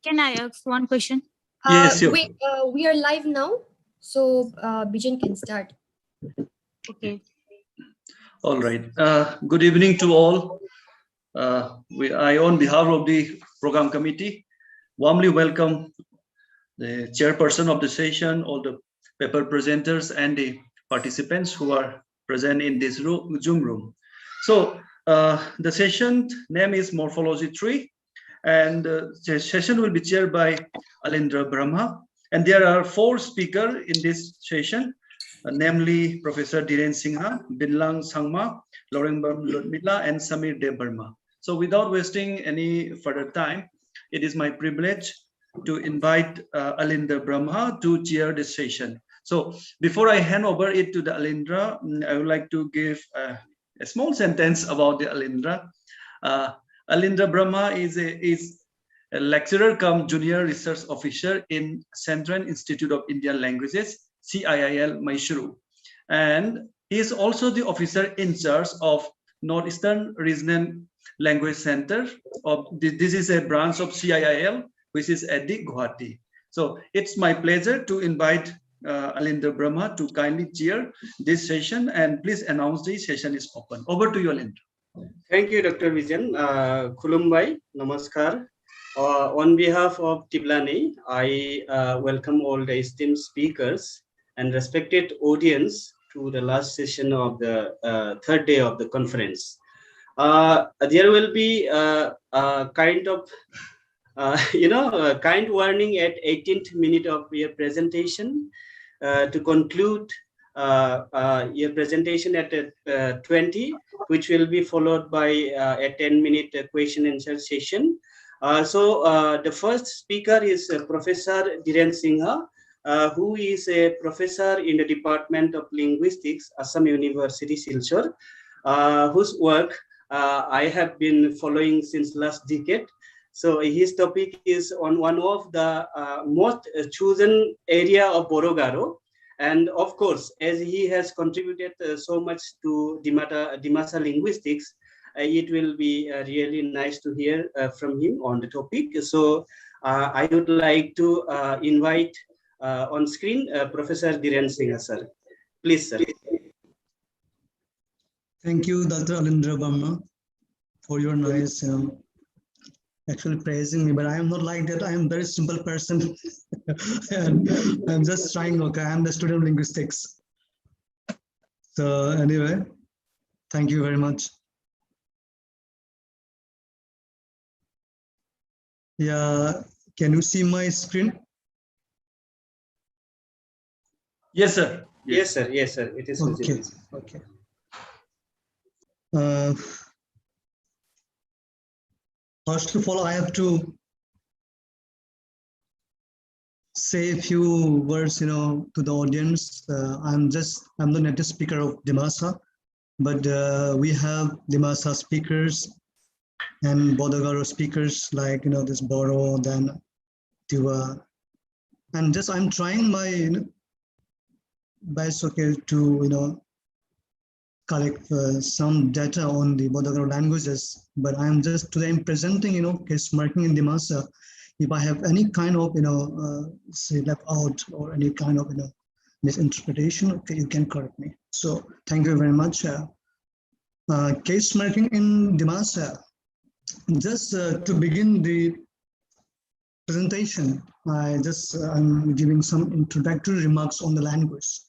Can I ask one question? Yes, sure. We are live now, so Bijan can start. Okay. All right. Good evening to all. I, on behalf of the program committee, warmly welcome the chairperson of the session, all the paper presenters, and the participants who are present in this Zoom room. So the session name is Morphology-III, and the session will be chaired by Alindra Brahma. And there are 4 speakers in this session, namely Professor Dhiren Singha, Binlang Sangma, Lauren Ludmila, and Samir Dev-Burma. So without wasting any further time, it is my privilege to invite Alindra Brahma to chair this session. So before I hand over it to the Alindra, I would like to give a small sentence about the Alindra. Alindra Brahma is a lecturer cum junior research officer in Central Institute of Indian Languages, CIIL, Mysuru. And he is also the officer in charge of Northeastern Regional Language Center. This is a branch of CIIL, which is at the Guwahati. So it's my pleasure to invite Alindra Brahma to kindly chair this session, and please announce the session is open. Over to you, Alindra. Thank you, Dr. Vijan. Khulumbai, namaskar. On behalf of ICTiBLANEI, I welcome all the esteemed speakers and respected audience to the last session of the 3rd day of the conference. There will be a kind of kind warning at 18th minute of your presentation to conclude your presentation at 20, which will be followed by a 10-minute question and answer session. So the first speaker is Professor Dhiren Singha, who is a professor in the Department of Linguistics, Assam University, Silchar, whose work I have been following since last decade. So his topic is on one of the most chosen area of Borogaro. And of course, as he has contributed so much to Dimasa linguistics, it will be really nice to hear from him on the topic. So I would like to invite on screen Professor Dhiren Singha, sir. Please, sir. Thank you, Dr. Alindra Brahma, for your nice actually praising me, but I am not like that. I am a very simple person. And I'm just trying, okay, I'm the student of linguistics. So anyway, thank you very much. Yeah, can you see my screen? Yes, sir. Yes, sir. Yes, sir. It is okay. visible. Okay. First of all, I have to say a few words, to the audience. I'm the native speaker of Dimasa, but we have Dimasa speakers and Bodogaro speakers like, this Boro, then Tiwa. And I'm trying my best, okay, to, collect some data on the Bodogaro languages, but I'm today I'm presenting, case marking in Dimasa. If I have any kind of, say left out or any kind of, misinterpretation, okay, you can correct me. So thank you very much. Case marking in Dimasa. Just to begin the presentation, I'm giving some introductory remarks on the language.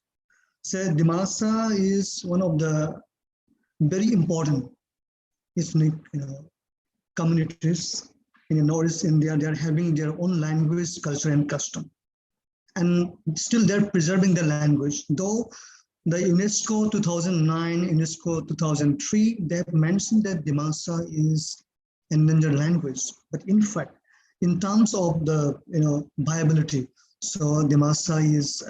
So Dimasa is one of the very important ethnic communities in Northeast India. They are having their own language, culture, and custom, and still they're preserving their language. Though the UNESCO 2009, UNESCO 2003, they have mentioned that Dimasa is endangered language, but in fact, in terms of the viability, so Dimasa is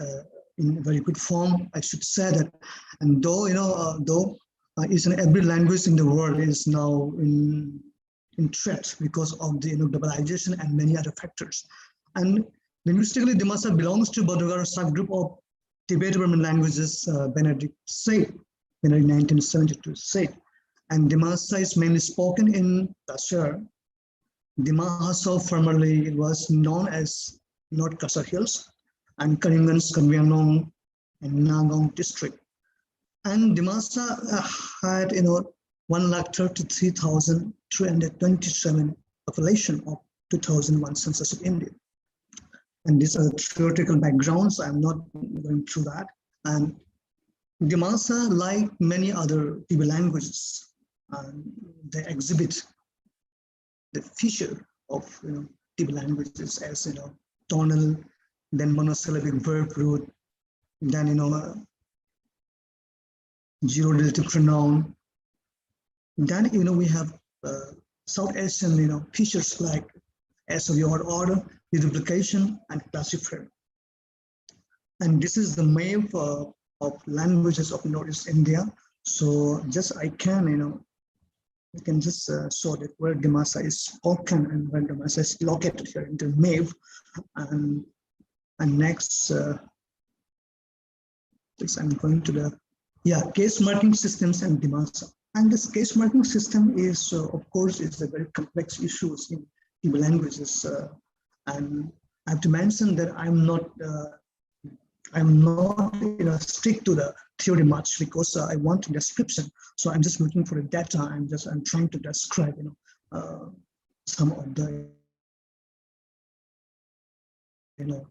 in very good form, I should say that. And though it's in every language in the world is now in threat because of the globalization and many other factors. And linguistically, Dimasa belongs to Bodogaro subgroup of Tibeto-Burman languages. Benedict said in 1972 said, and Dimasa is mainly spoken in Kashgar, The Mahasal formerly it was known as North Kasar Hills and Karimganj, Kanvianong, and Nagaon district. And Dimasa had 133,327 population of 2001 census of India. And these are the theoretical backgrounds. I'm not going through that. And Dimasa, like many other Tibetan languages, they exhibit the feature of Tibetan languages as tonal, then monosyllabic verb root, then zero relative pronoun. Then we have South Asian features like S of the order, duplication, and classifier. And this is the map of languages of Northeast India. So just I can just show that where Dimasa is spoken and where Dimasa is located here in the map. And next, I'm going to the case marking systems and Dimasa. And this case marking system is, of course, is a very complex issue in Tibetan languages. And I have to mention that I'm not stick to the theory much because I want a description. So I'm just looking for the data. I'm trying to describe some of the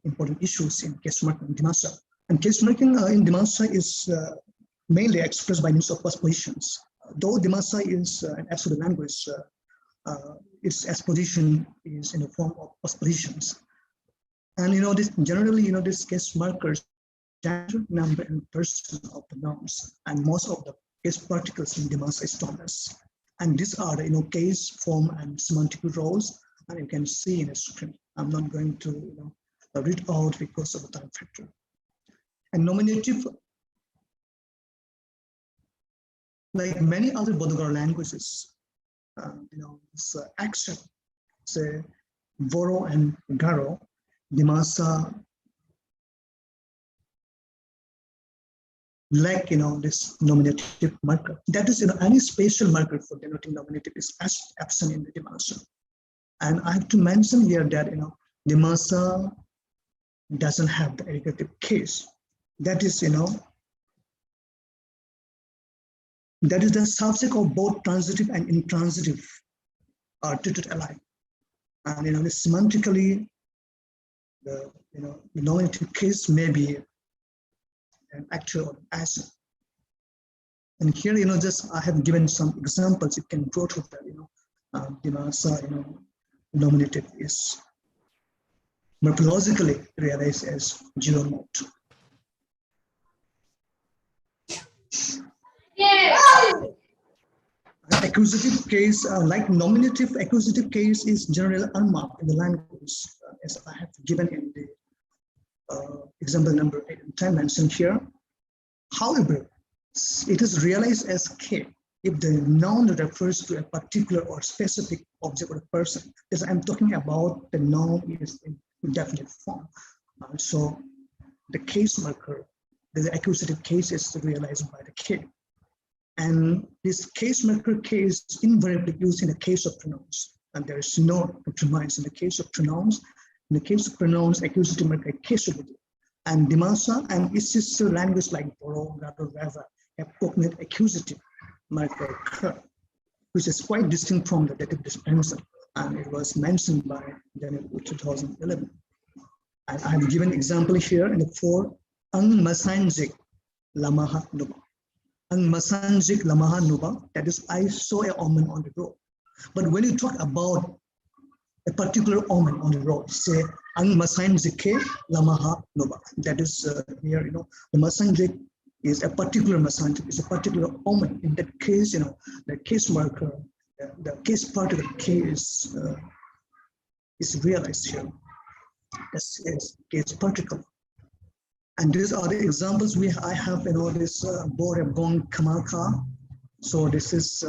important issues in case marking in Dimasa. And case marking in Dimasa is mainly expressed by means of postpositions. Though Dimasa is an absolute language, its exposition is in the form of postpositions. And this generally, this case markers gender, number, and person of the nouns, and most of the case particles in Dimasa is tonus. And these are the case, form, and semantic roles, and you can see in the screen. I'm not going to read out because of the time factor. And nominative, like many other Bodhgara languages, it's action, say Boro and Garo, Dimasa lack this nominative marker. That is any spatial marker for denoting nominative is absent in the Dimasa. And I have to mention here that Dimasa doesn't have the ergative case. That is that is the subject of both transitive and intransitive are treated alike. And semantically, the nominative case may be an actual or passive. And here, just I have given some examples. You can go through that. Dimasa, nominative is morphologically realized as zero mode. Accusative case, like nominative, accusative case is generally unmarked in the language, as I have given in the example number 8 and 10 mentioned here. However, it is realized as K if the noun refers to a particular or specific object or person. As I'm talking about, the noun is in definite form. So the case marker, the accusative case is realized by the K. And this case marker case is invariably used in the case of pronouns. And there is no compromise in the case of pronouns. In the case of pronouns, accusative marker case will be. And Dimasa and its sister language like Boro, Gado, Rava have cognate accusative marker, which is quite distinct from the dative dispensal. And it was mentioned by Daniel 2011. And I have given example here in the 4, Ang Masanjik Lamaha Nuba. Ang Masanjik Lamaha Nuba, that is, I saw a omen on the road. But when you talk about a particular omen on the road, say Ang Masanjik Lamaha Nuba, that is here, the Masanjik is a particular Masanjik, is a particular omen. In that case, the case marker, the case part of the case is realized here. This is case particle. And these are the examples I have, this Bore Gong Kamalka. So this is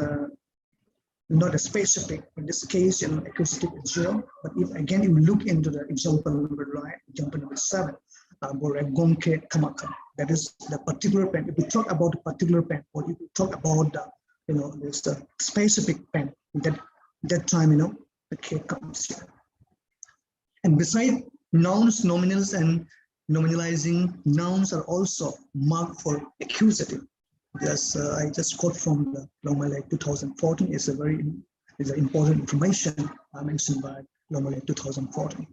not a specific. In this case, accusative is 0. But if again you look into the example number 7, Bore Gong Kamalka, that is the particular pen. If we talk about the particular pen, or if we talk about the, this specific pen, that time, the K comes here. And beside nouns, nominals, and nominalizing nouns are also marked for accusative. Yes, I just quote from the Lomelec 2014. Is an important information mentioned by Lomelec 2014.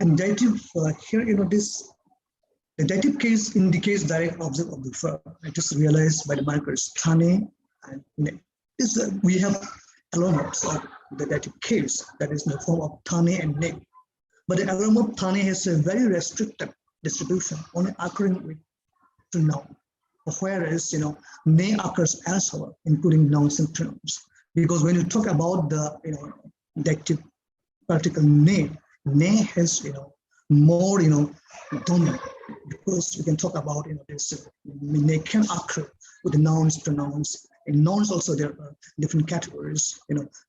And dative here, the dative case indicates direct object of the verb. I just realized by the markers thane and ne. We have elements of the dative case that is in the form of thane and ne. But the element of thane has a very restricted distribution, only occurring with pronoun. Whereas ne occurs elsewhere, including nouns and pronouns. Because when you talk about the dative particle ne has more dominant, because we can talk about this ne can occur with the nouns, pronouns, and nouns also. There are different categories.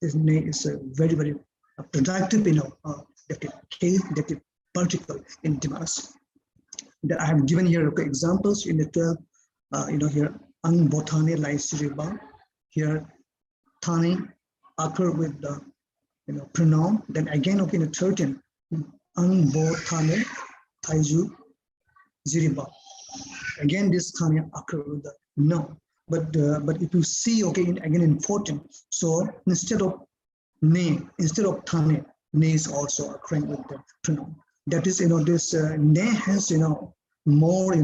This ne is a very, very productive dative particle in Dimas. That I have given here examples in the 12. Here ang bothane lai siriba. Here thane occur with the pronoun. Then again in the 13 ang bothane taiju ziriba. Again this thane occur with the noun. But if you see again in 14, so instead of ne, instead of thane, ne is also occurring with the pronoun. That is this ne has more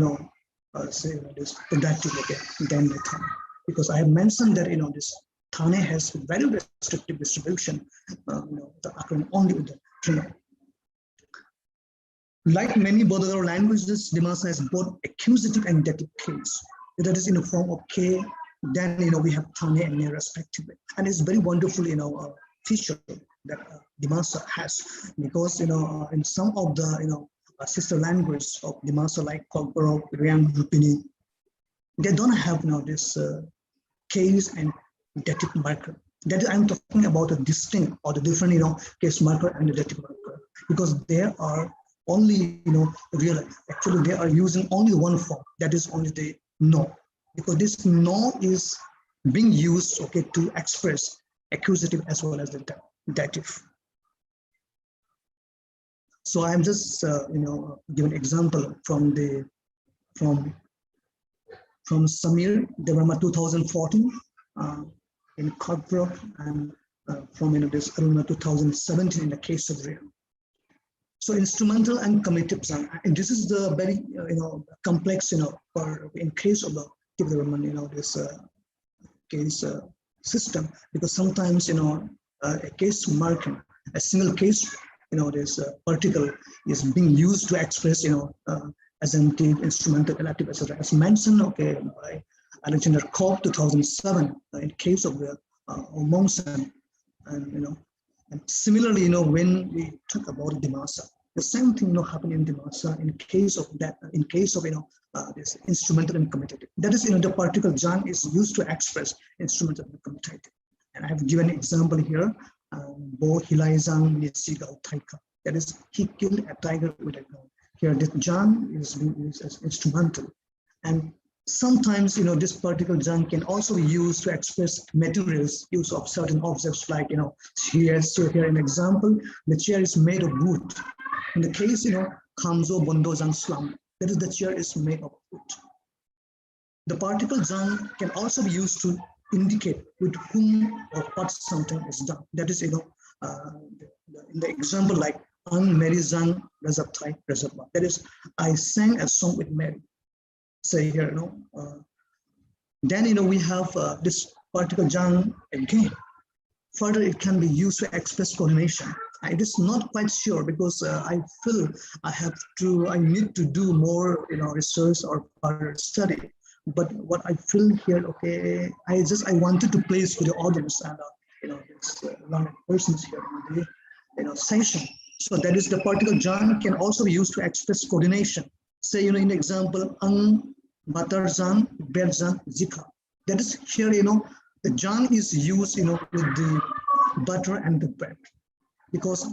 this productive than the thane, because I have mentioned that this thane has very restrictive distribution, occurring only with the pronoun. Like many Bodhidharma languages, Dimasa has both accusative and dative case. That is in the form of K, then we have thane and ne respectively, and it's very wonderful feature that Dimasa has, because in some of the sister language of Dimasa like Kokborok, Riang, Rupini, they don't have this case and dative marker. That is, I'm talking about a distinct or the different case marker and the dative marker, because there are only actually they are using only one form, that is only the no, because this no is being used to express accusative as well as the dative. So I'm just give an example from Samir Devarma 2014 in Cockbrook, and from this Aruna 2017 in the case of Ria. So instrumental and comitative zang, and this is the very complex for in case of the Tibeto-Burman this case system, because sometimes a case marking, a single case this particle is being used to express assentive, instrumental, elective, etc. As mentioned by Alexander Koch 2007 in case of the Monson, and and similarly when we talk about Dimasa, the same thing happened in Dimasa in case of that, in case of this instrumental and commutative. That is the particle jang is used to express instrumental and commutative. And I have given an example here. Bo Hilaizang Nisigal Taika. That is, he killed a tiger with a gun. Here, this jang is being used as instrumental. And sometimes, this particle jang can also be used to express materials, use of certain objects like, here. So here, an example, the chair is made of wood. In the case, Kamzo Bondo Jang Slam, that is, the chair is made of wood. The particle jang can also be used to indicate with whom or what something is done. That is, in the example like Ang Mary Zang Razabtai Razabba. That is, I sang a song with Mary. Say here, then we have this particle jang again. Further, it can be used to express coordination. It is not quite sure, because I feel I need to do more research or further study. But what I feel here, I wanted to place with the audience and this learned persons here in the session. So that is, the particle jang can also be used to express coordination. Say in the example ang batar jang ber jang zika. That is, here the jang is used with the butter and the bread, because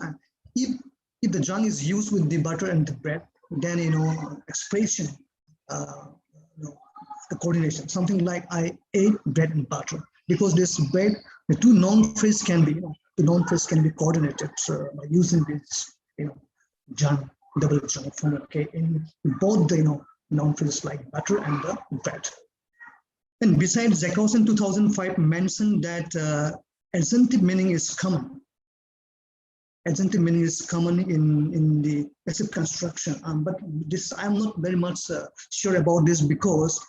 if the jang is used with the butter and the bread, then expression the coordination, something like I ate bread and butter, because this bread, the two noun phrase can be the noun phrase can be coordinated by using this, John, double John form, okay, in both the, noun phrases like butter and the bread. And besides, Jacobs in 2005 mentioned that adjunctive meaning is common. Adjunctive meaning is common in the passive construction, but this I'm not very much sure about this because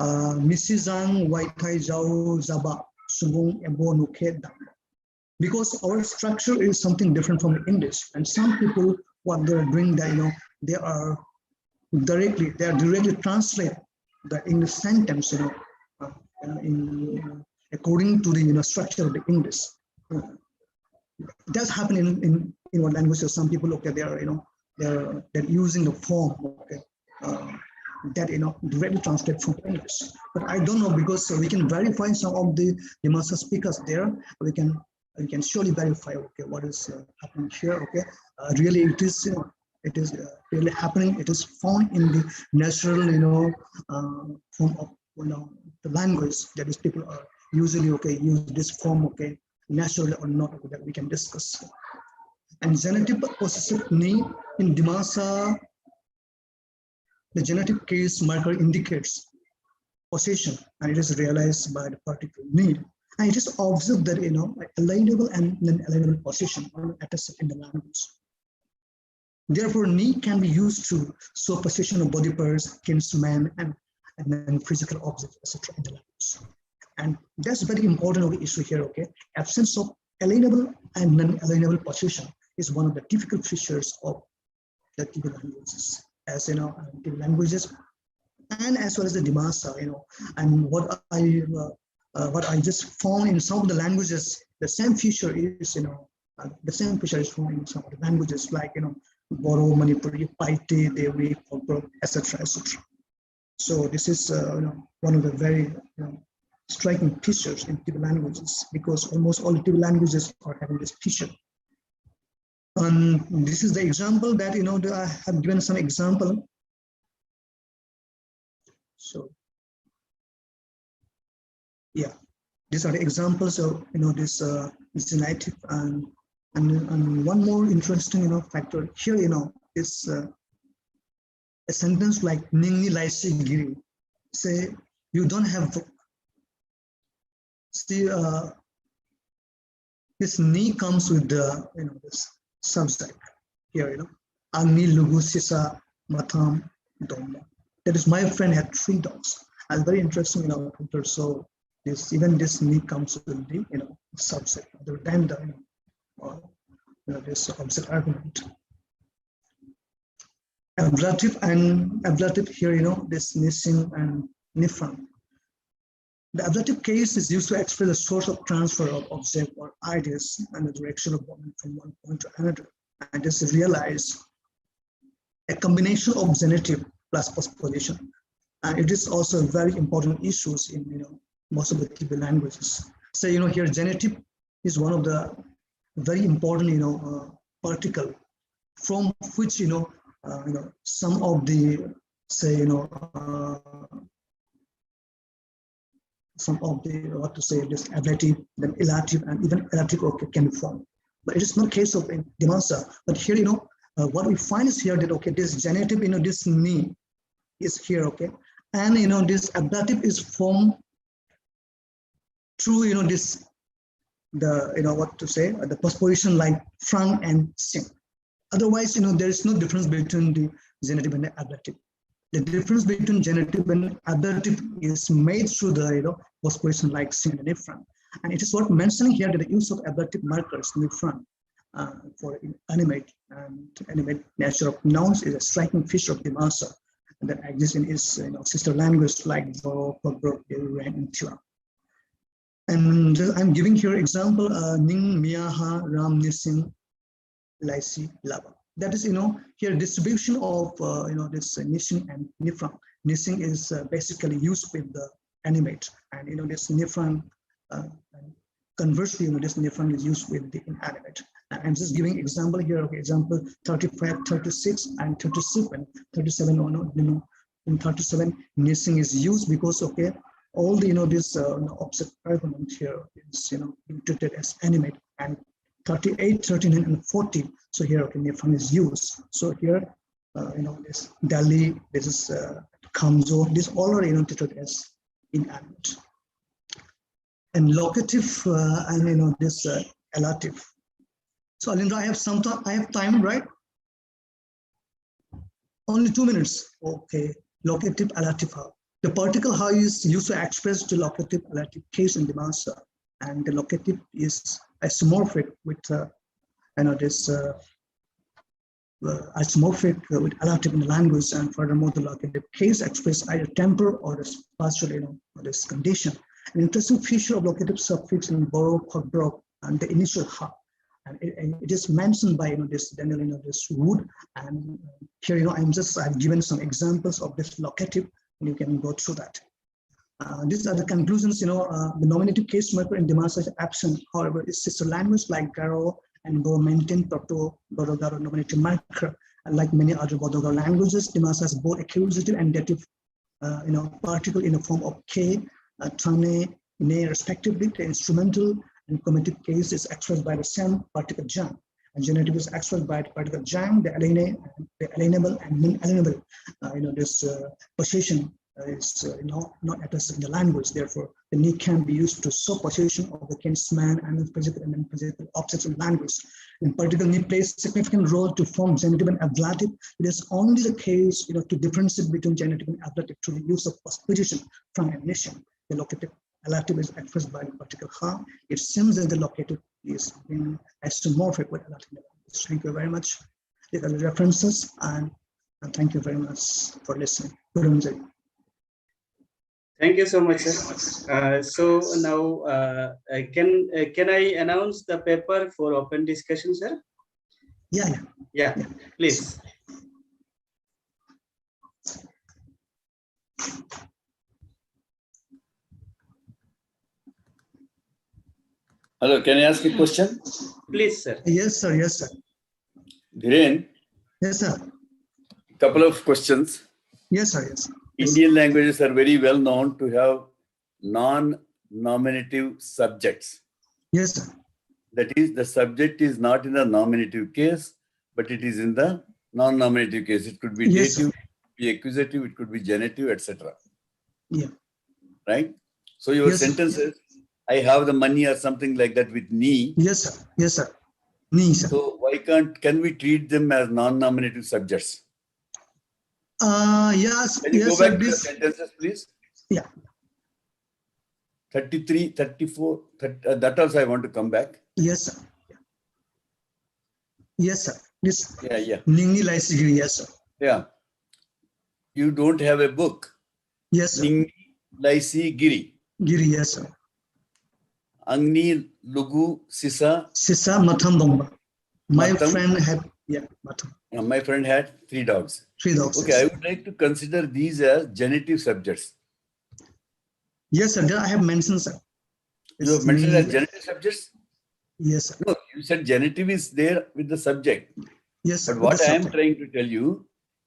Misizang Waitai Jau Zaba Subung Ebo Nuke Dam. Because our structure is something different from English, and some people what they're doing that they are directly translate the English sentence according to the structure of the English. It does happen in one language. So some people, okay, they're using the form, okay, that directly translate from English. But I don't know because we can verify some of the Dimasa speakers there. We can surely verify, okay, what is happening here. Okay, really it is really happening. It is found in the natural form of the language, that is people are usually use this form, okay, naturally or not, okay, that we can discuss. And genitive possessive ni in Dimasa, the genitive case marker indicates possession, and it is realized by the particle need. And it is observed that alienable and non-alienable possession are attested in the language. Therefore, ni can be used to show possession of body parts, kinsman, and then physical objects, etc. in the language. And that's very important of the issue here, okay? Absence of alienable and non-alienable possession is one of the difficult features of the Tibetan languages, as Tibetan languages, and as well as the Dimasa, and what I just found in some of the languages, the same feature is, the same feature is found in some of the languages like, Boro, Manipuri, Paite, Devi, Kolpur, etc., etc. So this is one of the very striking features in Tibetan languages, because almost all Tibetan languages are having this feature. And this is the example that I have given some example. So yeah, these are the examples of this genitive, and one more interesting factor here is a sentence like Ningni Laisi Giri. Say you don't have this ni comes with the this subject here, Agni Lugu Sisa Matham Doma. That is, my friend had 3 dogs. And very interesting so this ni comes with the subject other than the this object argument. Ablative here, this Nising and Nifran. The ablative case is used to express the source of transfer of object or ideas and the direction of movement from one point to another. And this is realized a combination of genitive plus postposition. And it is also very important issues in most of the Tibetan languages. So here genitive is one of the very important particle from which some of the some of the this ablative, then elative, and even elative can be formed. But it is not case of Dimasa. But here what we find is here that this genitive this ni is here, okay, and this ablative is formed through this the postposition like frang and sing. Otherwise there is no difference between the genitive and the ablative. The difference between genitive and ablative is made through the postposition like sing and frang. And it is worth mentioning here that the use of ablative markers in the front for animate nature of nouns is a striking feature of Dimasa that exists in its sister language like Boro, Pabro, and Tiwa. And I'm giving here example Ning, Miyaha, Ram, Nising, Laisi, Lava. That is here distribution of this Nising and Nifran. Nising is basically used with the animate, and this Nifran conversely this Nifran is used with the inanimate. I'm just giving example here. Okay, example 35, 36, and 37. 37 in 37 Nising is used because all the this object argument here is being treated as animate, and 38, 39, and 40. So here, okay, near-form is used. So here, this Delhi, this is Kamzo, this all are treated as inanimate. And locative and this elative. So Alindra, I have some time. I have time, right? Only 2 minutes. Okay. Locative elative. The particle how is used to express the locative elative case in the Dimasa, and the locative is isomorphic with this isomorphic with elative in the language, and furthermore the locative case express either temporal or this partial this condition. An interesting feature of locative suffix in Boro, Pogbrok, and the initial ha. And it is mentioned by this Daniel this Wood, and here I've given some examples of this locative, and you can go through that. These are the conclusions. The nominative case marker in Dimasa is absent. However, its sister language like Garo and Go maintain Toto Bodogaro nominative marker, and like many other Bodogaro languages, Dimasa has both accusative and dative particle in the form of K, Tane, Ne respectively. The instrumental and comitative case is expressed by the same particle jang, and genitive is expressed by the particle jang, the alienable and non-alienable. This possession is not addressed in the language. Therefore, the ne can be used to show possession of the kinsman and physical and non-physical objects in language. In particular, ne plays a significant role to form genitive and ablative. It is only the case to differentiate between genitive and ablative through the use of postposition from admission. The locative elative is expressed by the particle ha. It seems that the locative is being isomorphic with elative. Thank you very much. These are the references, and thank you very much for listening. Thank you so much, sir. So now, can I announce the paper for open discussion, sir? Yeah. Please. Hello, can I ask a question? Please, sir. Yes, sir. Yes, sir. Dhiren, Yes, sir. couple of questions. Yes, sir. Yes. Indian languages are very well known to have non-nominative subjects. Yes, sir. That is, the subject is not in the nominative case, but it is in the non-nominative case. It could be Yes, dative, it could be accusative, it could be genitive, etc. Yeah. Right? So your Yes, sir. sentences, I have the money or something like that with ni. Yes, sir. Yes, sir. Ni, sir. So why can we treat them as non-nominative subjects? Yes. Can you Yes, go back sir. to the sentences, please? Yeah. 33, 34, that also I want to come back. Yes, sir. Yes, sir. This. Yeah. Ningi Laisigiri. Yes, sir. Yeah. You don't have a book. Yes, sir. Ningi Laisi Giri. Giri. Yes, sir. Angni Lugu Sisa. Sisa Matham Bomba. My Matham. friend had, Matham. My friend had 3 dogs. 3 dogs. Okay, I would like to consider these as genitive subjects. Yes, sir. I have mentioned, sir. You have mentioned as genitive subjects? Yes, sir. No, you said genitive is there with the subject. Yes, sir. But what I am trying to tell you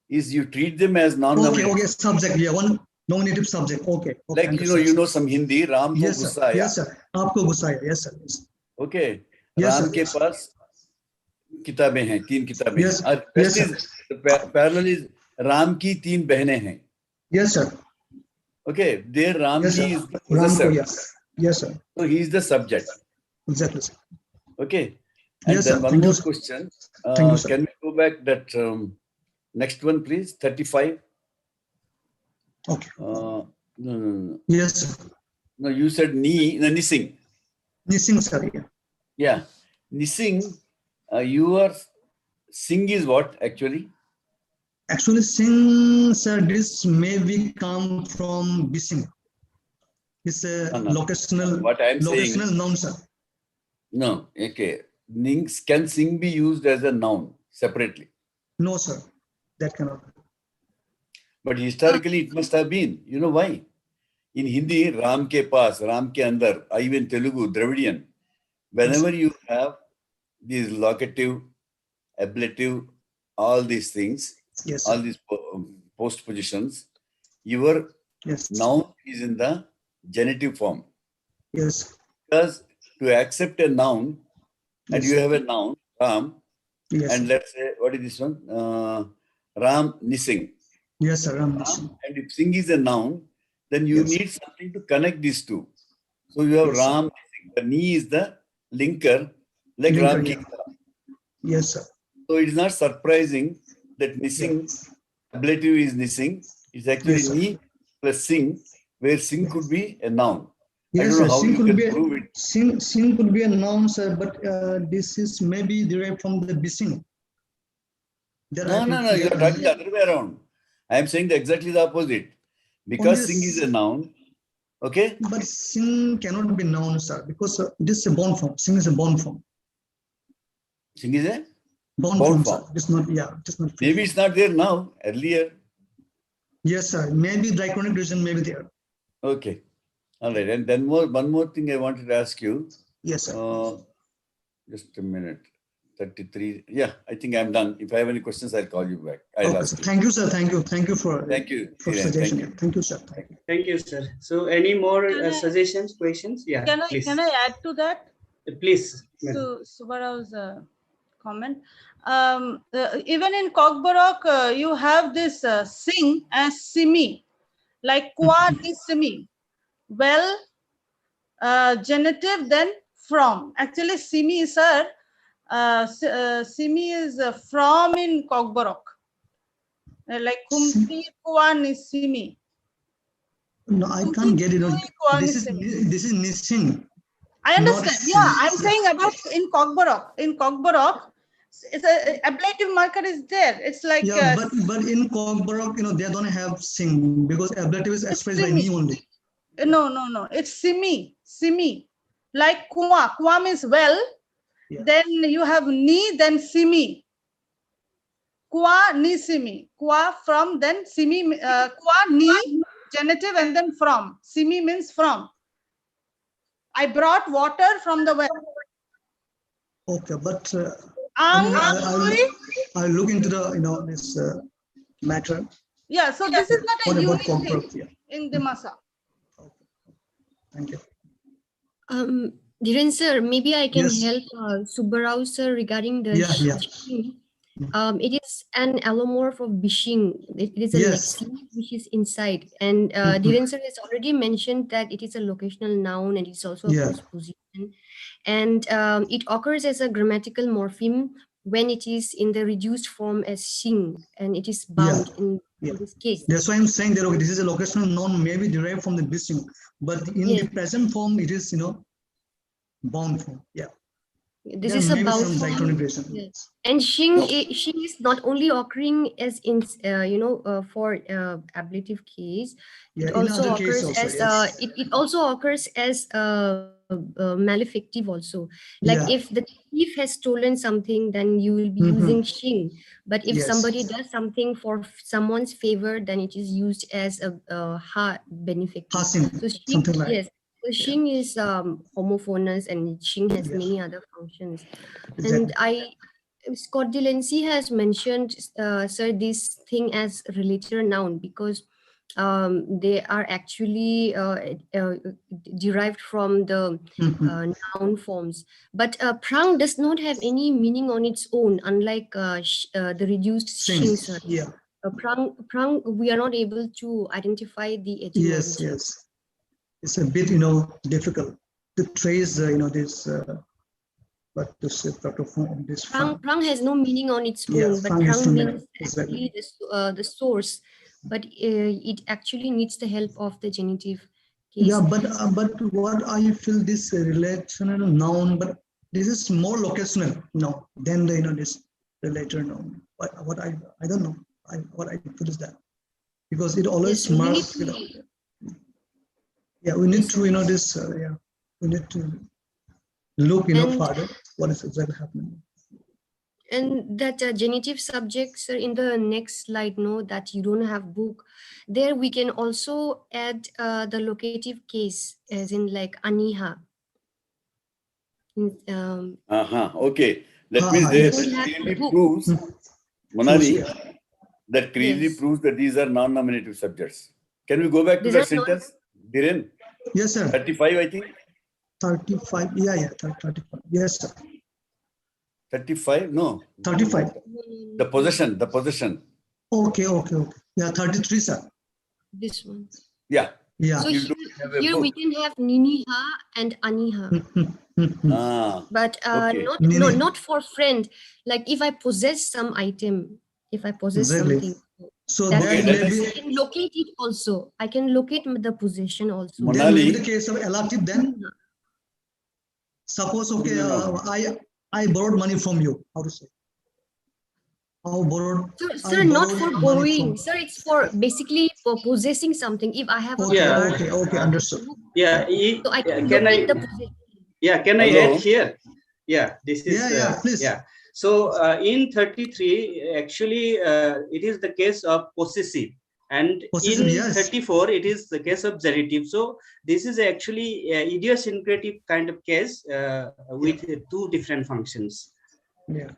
is you treat them as non-nominative. Okay, subject. Yeah, one nominative subject. Okay. Like, you know some Hindi, Ram ko Yes, sir. gussa aaya. Yes, sir. Aapko gussa aaya. Yes, sir. Yes. Okay. Yes, Ram sir. के पास किताबें हैं, 3 किताबें Yes, हैं. और yes, parallel is Ram की 3 बहनें हैं. Yes, sir. Okay, there Ram Yes, ji sir. is the Ram possessor. ko, yes. Yes, sir. So he is the subject. Exactly, sir. Okay. And Yes, then sir. one Thank more you, sir. question. Thank you, sir. Can we go back that next one, please? 35. Okay. No. Yes, sir. No, you said Nising. Nising, sir. Yeah. Yeah. Nising, your sing is what actually? Actually, sing, sir, this may be come from bising. It's a locational, What I am saying locational noun, sir. No, okay. Can sing be used as a noun separately? No, sir. That cannot. But historically it must have been. You know why? In Hindi, Ram ke paas, Ram ke andar, even Telugu, Dravidian, whenever you have these locative, ablative, all these things, Yes, all sir. these post positions, your Yes. noun is in the genitive form. Yes. Because to accept a noun, and Yes. you have a noun, Ram, Yes. and let's say, what is this one? Ram Nising. Yes, sir. Ram, and if Singh is a noun, then you Yes. need something to connect these two. So you have Yes, sir. Ram Nising. The Ni is the linker, like Linker, Ram yeah. Ki. Yes, sir. So it is not surprising that Yeah. Nising, ablative is Nising. It's actually Yes, sir. Ni plus Sing, where Sing could be a noun. I Yes, don't sir. know how Sing you could can be prove it. Sing could be a noun, sir, but this is maybe derived from the bising. No, you're talking the other way around. I am saying exactly the opposite. Because Only Sing is a noun, okay? But sing cannot be noun, sir, because it is a bond form. Sing is a bond form. Sing is a Bond Bond form, form. sir. It's not, yeah, it's not. free maybe form. it's not there now, earlier. Yes, sir. Maybe diachronic reason may be there. Okay. All right. And then one more thing I wanted to ask you. Yes, sir. Just a minute. 33. Yeah, I think I'm done. If I have any questions, I'll call you back. I'll Okay, ask sir. you. Thank you, sir. Thank you for Thank you. for Hiren. suggestion. Thank you. Thank you, sir. Thank you. Thank you, sir. So any more Can I- suggestions, questions? Yeah, please. Can I add to that? Please, madam. To Subharav's comment. Even in Kokborok, you have this sing as simi, like kwa ni simi. Well, genitive, then from. Actually, simi, sir, simi is from in Kokborok. Like kumpi kwa ni simi. No, I can't get it. This is Nising. I understand. Not Yeah, simi. I'm saying about in Kokborok. In Kokborok, it's a ablative marker is there. It's like Yeah, but in Kokborok, they don't have sing because ablative is expressed by simi. me only. No. It's simi. Simi. Like kwa. Kwa means well. Yeah. Then you have ni, then simi. Kwa ni simi. Kwa from, then simi. Kwa ni genitive and then from. Simi means from. I brought water from the well. Okay, but Anguri. I'll look into the this matter. Yeah, so this is not a What about unique thing Kokborok? Yeah. in Dimasa. Thank you. Dhiren sir, maybe I can Yes. help Subbarao sir regarding the Yeah. shing. It is an allomorph of bishing. It is a Yes. lexeme which is inside. And Dhiren sir has already mentioned that it is a locational noun and it's also a Yeah. postposition. And it occurs as a grammatical morpheme when it is in the reduced form as shing, and it is bound in this case. That's why I'm saying that this is a locational noun, maybe derived from the bising, but in the present form, it is bound form. Yeah. This There is may a be bound some form. diachronic reason. Yes. And shing, No. shing is not only occurring as in for ablative case. Yeah, It in also other case occurs also, as yes. it also occurs as malefictive also. Like Yeah. if the thief has stolen something, then you will be Mhm. using shing. But if Yes. somebody does something for someone's favor, then it is used as a ha benefictive. Passing, So shing, something like. yes. So shing is homophonous, and shing has Yeah. many other functions. Exactly. And Scott Delancey has mentioned, sir, this thing as relator noun because they are actually derived from the Mhm. noun forms. But prang does not have any meaning on its own, unlike the reduced Sing. shing, sir. Yeah. Prang, we are not able to identify the etymology. Yes. It's a bit, difficult to trace, this, what to say, proper form of this Prang, form. prang has no meaning on its Yeah, own, but prang has prang no means meaning, exactly. actually the source, but it actually needs the help of the genitive case. Yeah, but what I feel this relational noun, but this is more locational now than the this relator noun. What I don't know. What I feel is that because it always Yes, we need marks. to- Yeah, we need Yes, to sir. this. We need to look And- further what is exactly happening. And that genitive subjects are in the next slide, that you don't have book. There we can also add the locative case, as in like aniha. Okay. That means Yes. this We have clearly book. proves, Monali, Yeah. that clearly Yes. proves that these are non-nominative subjects. Can we go back to These that are non- sentence? Dhiren, Yes, sir. 35, I think. 35. Yeah, 35. Yes, sir. 35? No. 35. The possession. Okay. Yeah, 33, sir. This one. Yeah. Yeah. So You don't have a here we book. can have niniha and aniha. Ah, But okay. not for friend. Like if I possess some item, if I possess Exactly. something, So that that Okay, may be I can locate it also. I can locate the possession also. that may be Monali. the case of elective then. Niniha. Suppose, okay, No. I borrowed money from you. How to say? Sir, not for money borrowing. from. Sir, it's for basically for possessing something. If I have a Okay, Yeah. okay, understood. Yeah, so I can can locate the I? possession. Yeah, can I Hello? add here? Yeah, this is Yeah, please. yeah. So in 33, actually, it is the case of possessive, and Possessive, in yes. 34, it is the case of genitive. So this is actually idiosyncratic kind of case with two different functions. Yeah.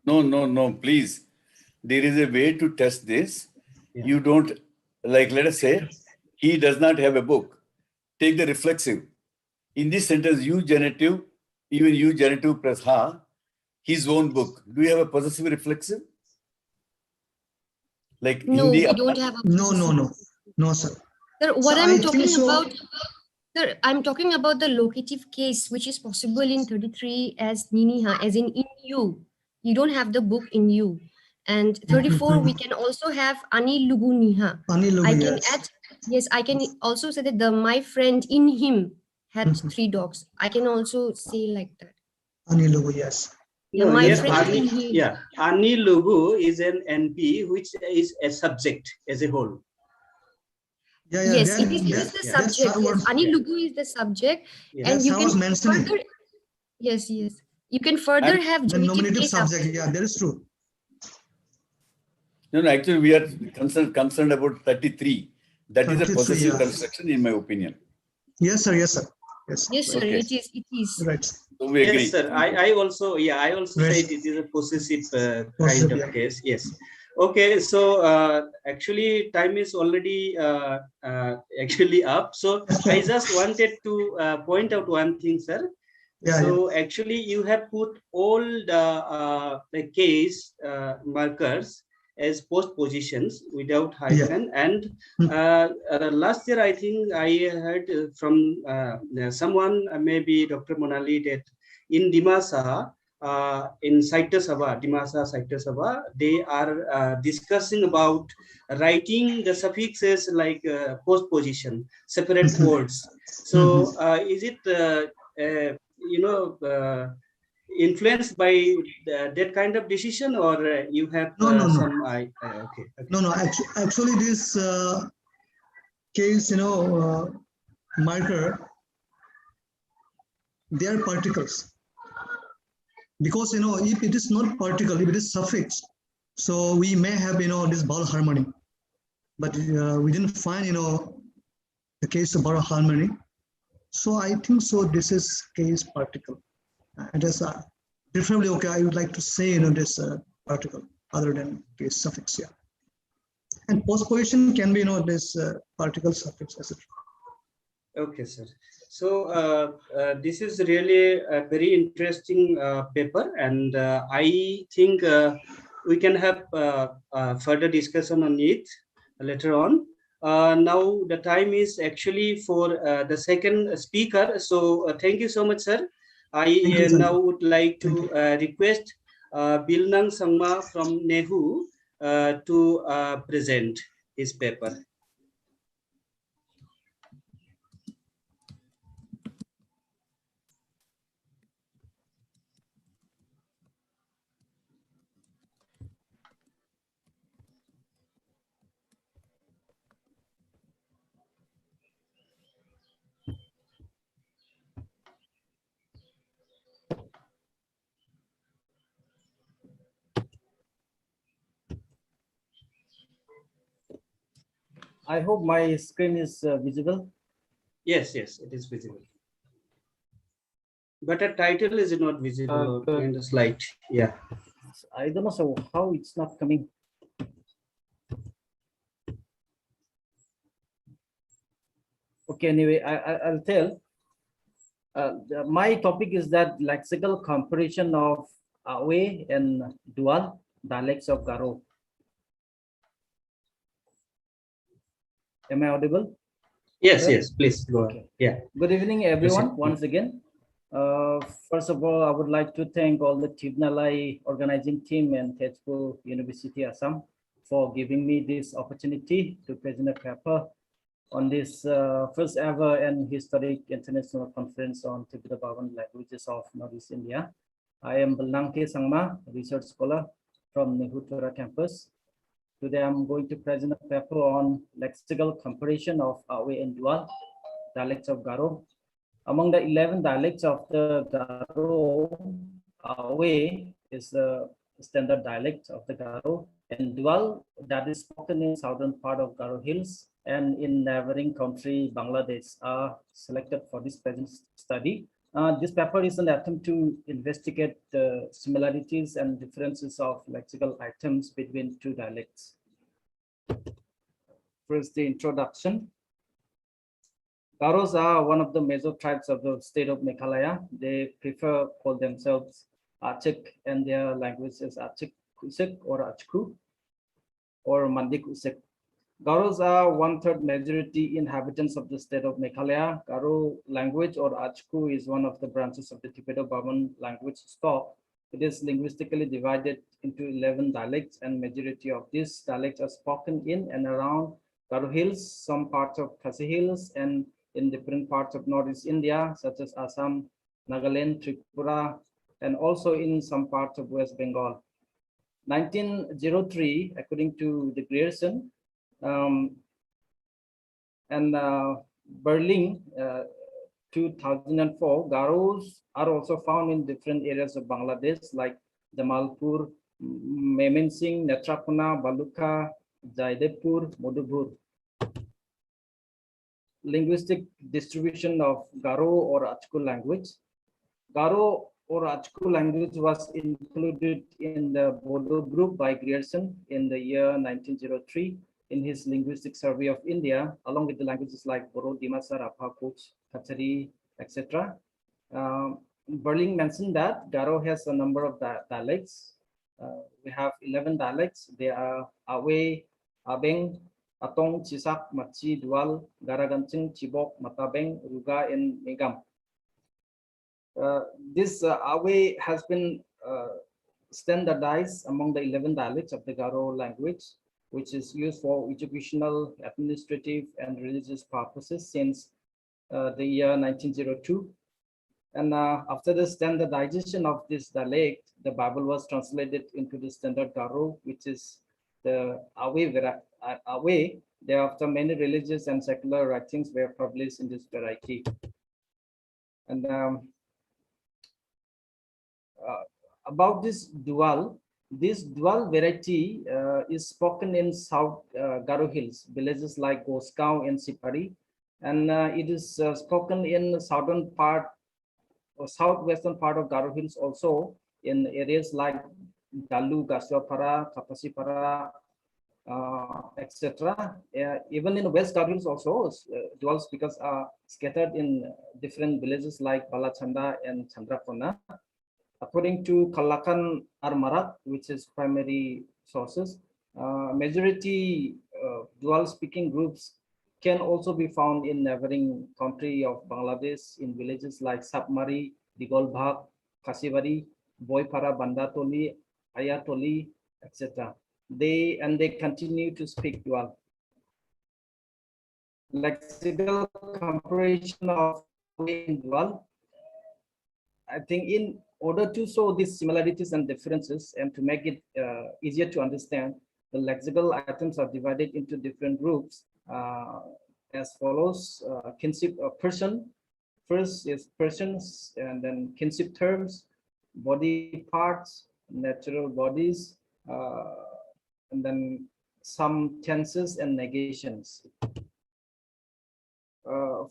No, please. There is a way to test this. Yeah. You don't, like, let us say, he does not have a book. Take the reflexive. In this sentence, you genitive, even you genitive plus ha, his own book. Do you have a possessive reflexive? Like No, Hindi? we don't have a No, sir. Sir, what So I'm I talking think so. about, sir, I'm talking about the locative case, which is possible in 33 as niniha, as in you. You don't have the book in you. And 34, we can also have ani lugu niha. Anilugu, I can yes. add, yes, I can also say that my friend in him had 3 dogs. I can also say like that. Anilugu, yes. Yeah, No, my here friend in him. yeah, ani lugu is an NP, which is a subject as a whole. Yeah, Yes, it is the that's subject. Yes, was, ani lugu is the subject, Yeah. and that's you how I can was mentioning. further. Yes. You can further And have The genitive nominative case after. subject, yeah, that is true. No, actually, we are concerned about 33. That is a 33, possessive yeah. construction, in my opinion. Yes, sir. Yes, Sir, Okay. it is. right. So we agree. Yes, sir. I also Right. said it is a possessive kind Possessive, of yeah. case. Yes. Okay. So actually, time is already actually up. So I just wanted to point out one thing, sir. Yeah, So actually, you have put all the case markers as post positions without hyphen. And last year, I think I heard from someone, maybe Dr. Monali, that in Dimasa, in Saitya Sabha, Dimasa Saitya Sabha, they are discussing about writing the suffixes like post position, separate words. So is it influenced by that kind of decision, or you have No. some okay. No. Actually, this case, marker, they are particles. Because, if it is not particle, if it is suffix, so we may have, this vowel harmony. But we didn't find, the case of vowel harmony. So I think so. This is case particle. It is preferably okay. I would like to say, this particle other than case suffix. Yeah. And postposition can be, this particle suffix, etc. Okay, sir. So this is really a very interesting paper, and I think we can have further discussion on it later on. Now the time is actually for the second speaker. So thank you so much, sir. I now would like to request Bilnang Sangma from Nehu to present his paper. I hope my screen is visible. Yes, it is visible. But a title is not visible in the slide. Yeah. I don't know so how it's not coming. Okay, anyway, I'll tell. My topic is that lexical comparison of Awe and dual dialects of Garo. Am I audible? Yes, Sir? yes, please go ahead. Okay. Yeah. Good evening, everyone, Proceed. once again. First of all, I would like to thank all the ICTiBLANEI organizing team and Tezpur University Assam for giving me this opportunity to present a paper on this first ever and historic international conference on Tibeto-Burman languages of Northeast India. I am Balangke Sangma, research scholar from Nehutora campus. Today I'm going to present a paper on lexical comparison of Awe and Dual dialects of Garo. Among the 11 dialects of the Garo, Awe is the standard dialect of the Garo, and Dual that is spoken in southern part of Garo Hills and in neighboring country Bangladesh are selected for this present study. This paper is an attempt to investigate the similarities and differences of lexical items between two dialects. First, the introduction. Garos are one of the major tribes of the state of Meghalaya. They prefer call themselves Achik, and their language is Achik Kusik or Achku or Mandik Usik. Garos are 1/3 majority inhabitants of the state of Meghalaya. Garo language or Achku is one of the branches of the Tibeto-Burman language stock. It is linguistically divided into 11 dialects, and majority of these dialects are spoken in and around Garo Hills, some parts of Khasi Hills, and in different parts of Northeast India, such as Assam, Nagaland, Tripura, and also in some parts of West Bengal. 1903, according to the Grierson, and Berlin, 2004, Garos are also found in different areas of Bangladesh, like Jamalpur, Memensingh, Netrapona, Baluka, Jaidepur, Modhupur. Linguistic distribution of Garo or Achku language. Garo or Achku language was included in the Bodo group by Grierson in the year 1903 in his linguistic survey of India, along with the languages like Boro, Dimasa, Rapha, Kutch, Kachari, etc. Berling mentioned that Garo has a number of dialects. We have 11 dialects. They are Awe, Abeng, Atong, Chisak, Machi, Dual, Garagancing, Chibok, Matabeng, Ruga, and Megam. This Awe has been standardized among the 11 dialects of the Garo language, which is used for educational, administrative, and religious purposes since the year 1902. And after the standardization of this dialect, the Bible was translated into the standard Garo, which is the Awe. Thereafter, many religious and secular writings were published in this variety. And about this dual variety is spoken in South Garo Hills, villages like Goskau and Sipari, and it is spoken in southern part or southwestern part of Garo Hills, also in areas like Dalu, Gaswapara, Kapasipara, etc. Even in West Garo Hills also, dual speakers are scattered in different villages like Balachanda and Chandrapona. According to Kalakan Armarat, which is primary sources, majority dual speaking groups can also be found in neighboring country of Bangladesh in villages like Sapmari, Digolbhag, Kasibari, Boypara, Bandatoli, Ayatoli, etc. They continue to speak dual. Lexical comparison of dual. I think in order to show these similarities and differences and to make it easier to understand, the lexical items are divided into different groups as follows. Kinship person, first is persons, and then kinship terms, body parts, natural bodies, and then some tenses and negations.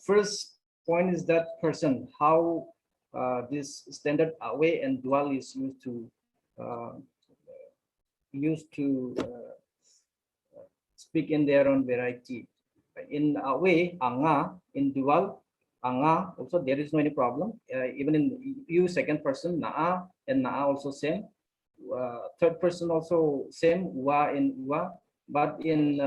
First point is that person, how this standard Awe and dual is used to speak in their own variety. In Awe, Anga, in dual, anga, also there is no any problem. Even in you second person, naa and naa also same. Third person also same, wa and wa. But in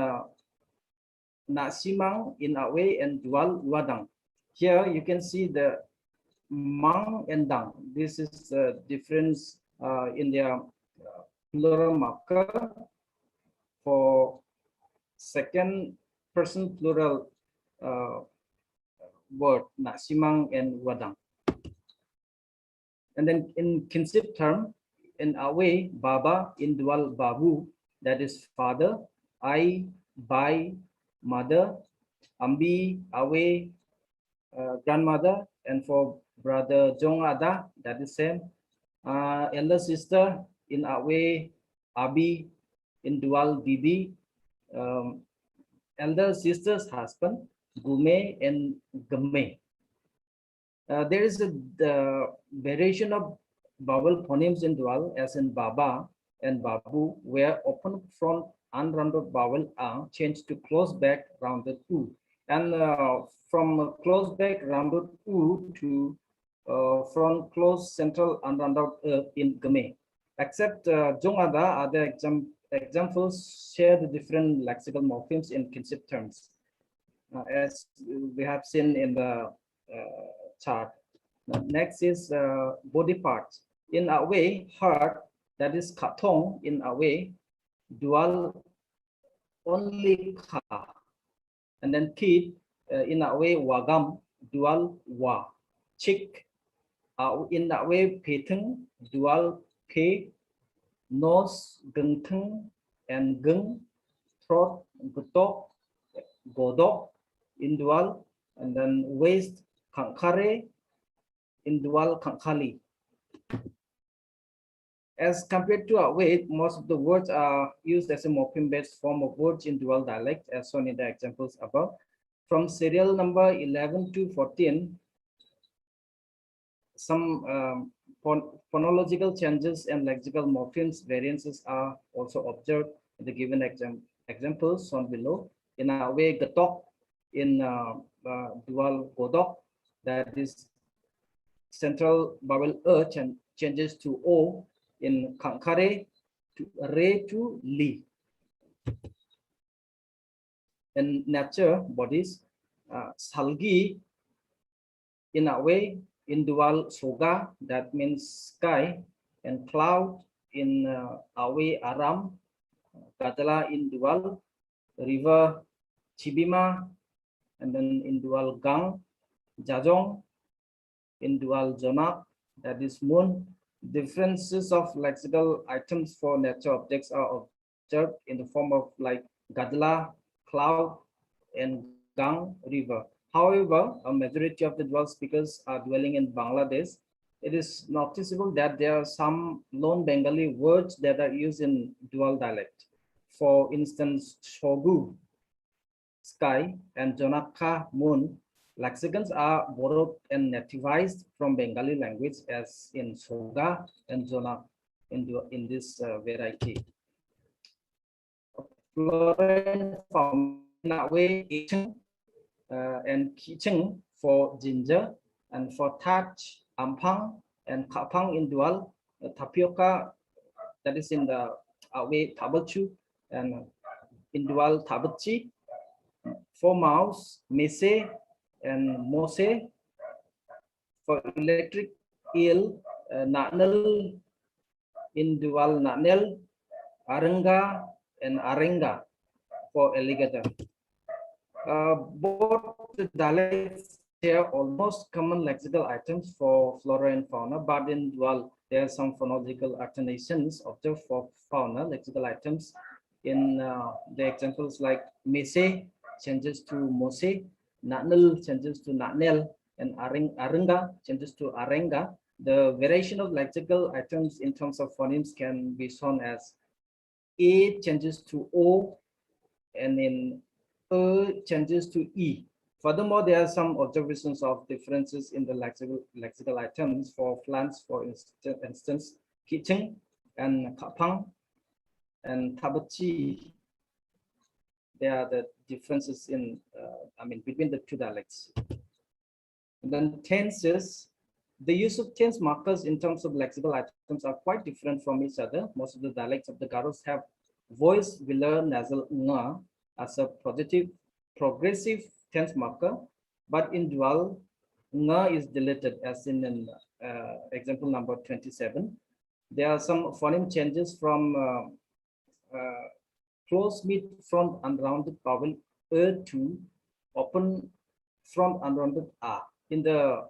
nasimang, in awe and dual wadang. Here you can see the mang and dang. This is the difference in their plural marker for second person plural word nasimang and wadang. And then in kinship term, in awe, baba, in dual babu, that is father, I, bai, mother, ambi, awe, grandmother, and for brother Jong Ada, that is same. Elder sister in awe, abi, in dual bibi, elder sister's husband, gume and game. There is a variation of vowel phonemes in dual, as in baba and babu, where open front unrounded vowel a changed to close back rounded u, and from close back rounded u to front close central unrounded in game. Except Jongada, other examples share the different lexical morphemes in kinship terms, as we have seen in the chart. Next is body parts. In a way, heart, that is katong, in a way, dual only ka. And then kid, in a way, wagam, dual wa. Chick, in a way, peteng, dual pe. Nose, genteng, and gung. Throat, gutok, godok, in dual. And then waist, kankare, in dual kankali. As compared to our weight, most of the words are used as a morpheme-based form of words in dual dialect, as shown in the examples above. From serial number 11 to 14, some phonological changes and lexical morphemes variances are also observed in the given examples shown below. In our way, gatok, in dual godok, that is central vowel changes to o, in kankare to re to li. In nature bodies, salgi in a way, in dual soga, that means sky, and cloud in awe aram, gadala in dual, river chibima, and then in dual gang, jajong, in dual jonak, that is moon. Differences of lexical items for nature objects are observed in the form of like gadla, cloud, and gang, river. However, a majority of the dual speakers are dwelling in Bangladesh. It is noticeable that there are some lone Bengali words that are used in dual dialect. For instance, shogu, sky, and jonaka, moon. Lexicons are borrowed and nativized from Bengali language, as in soga and jona in this variety. Flora and way, and kicheng for ginger, and for touch, ampang, and kapang in dual, tapioca, that is in the way tabachu, and in dual tabachi. For mouse, mese, and mose. For electric eel, natnel, in dual natnel, arenga, and arenga for alligator. Both the dialects share almost common lexical items for flora and fauna, but in dual there are some phonological alternations observed for fauna lexical items. In the examples like mese changes to mose, natnel changes to natnel, and arenga changes to arenga. The variation of lexical items in terms of phonemes can be shown as a changes to o, and in changes to e. Furthermore, there are some observations of differences in the lexical items for plants. For instance, kicheng and kapang and tabachi. There are the differences in, between the two dialects. And then tenses, the use of tense markers in terms of lexical items are quite different from each other. Most of the dialects of the Garos have voice velar nasal nga as a progressive tense marker, but in dual, nga is deleted, as in example number 27. There are some phoneme changes from close mid front unrounded vowel to open front unrounded a in the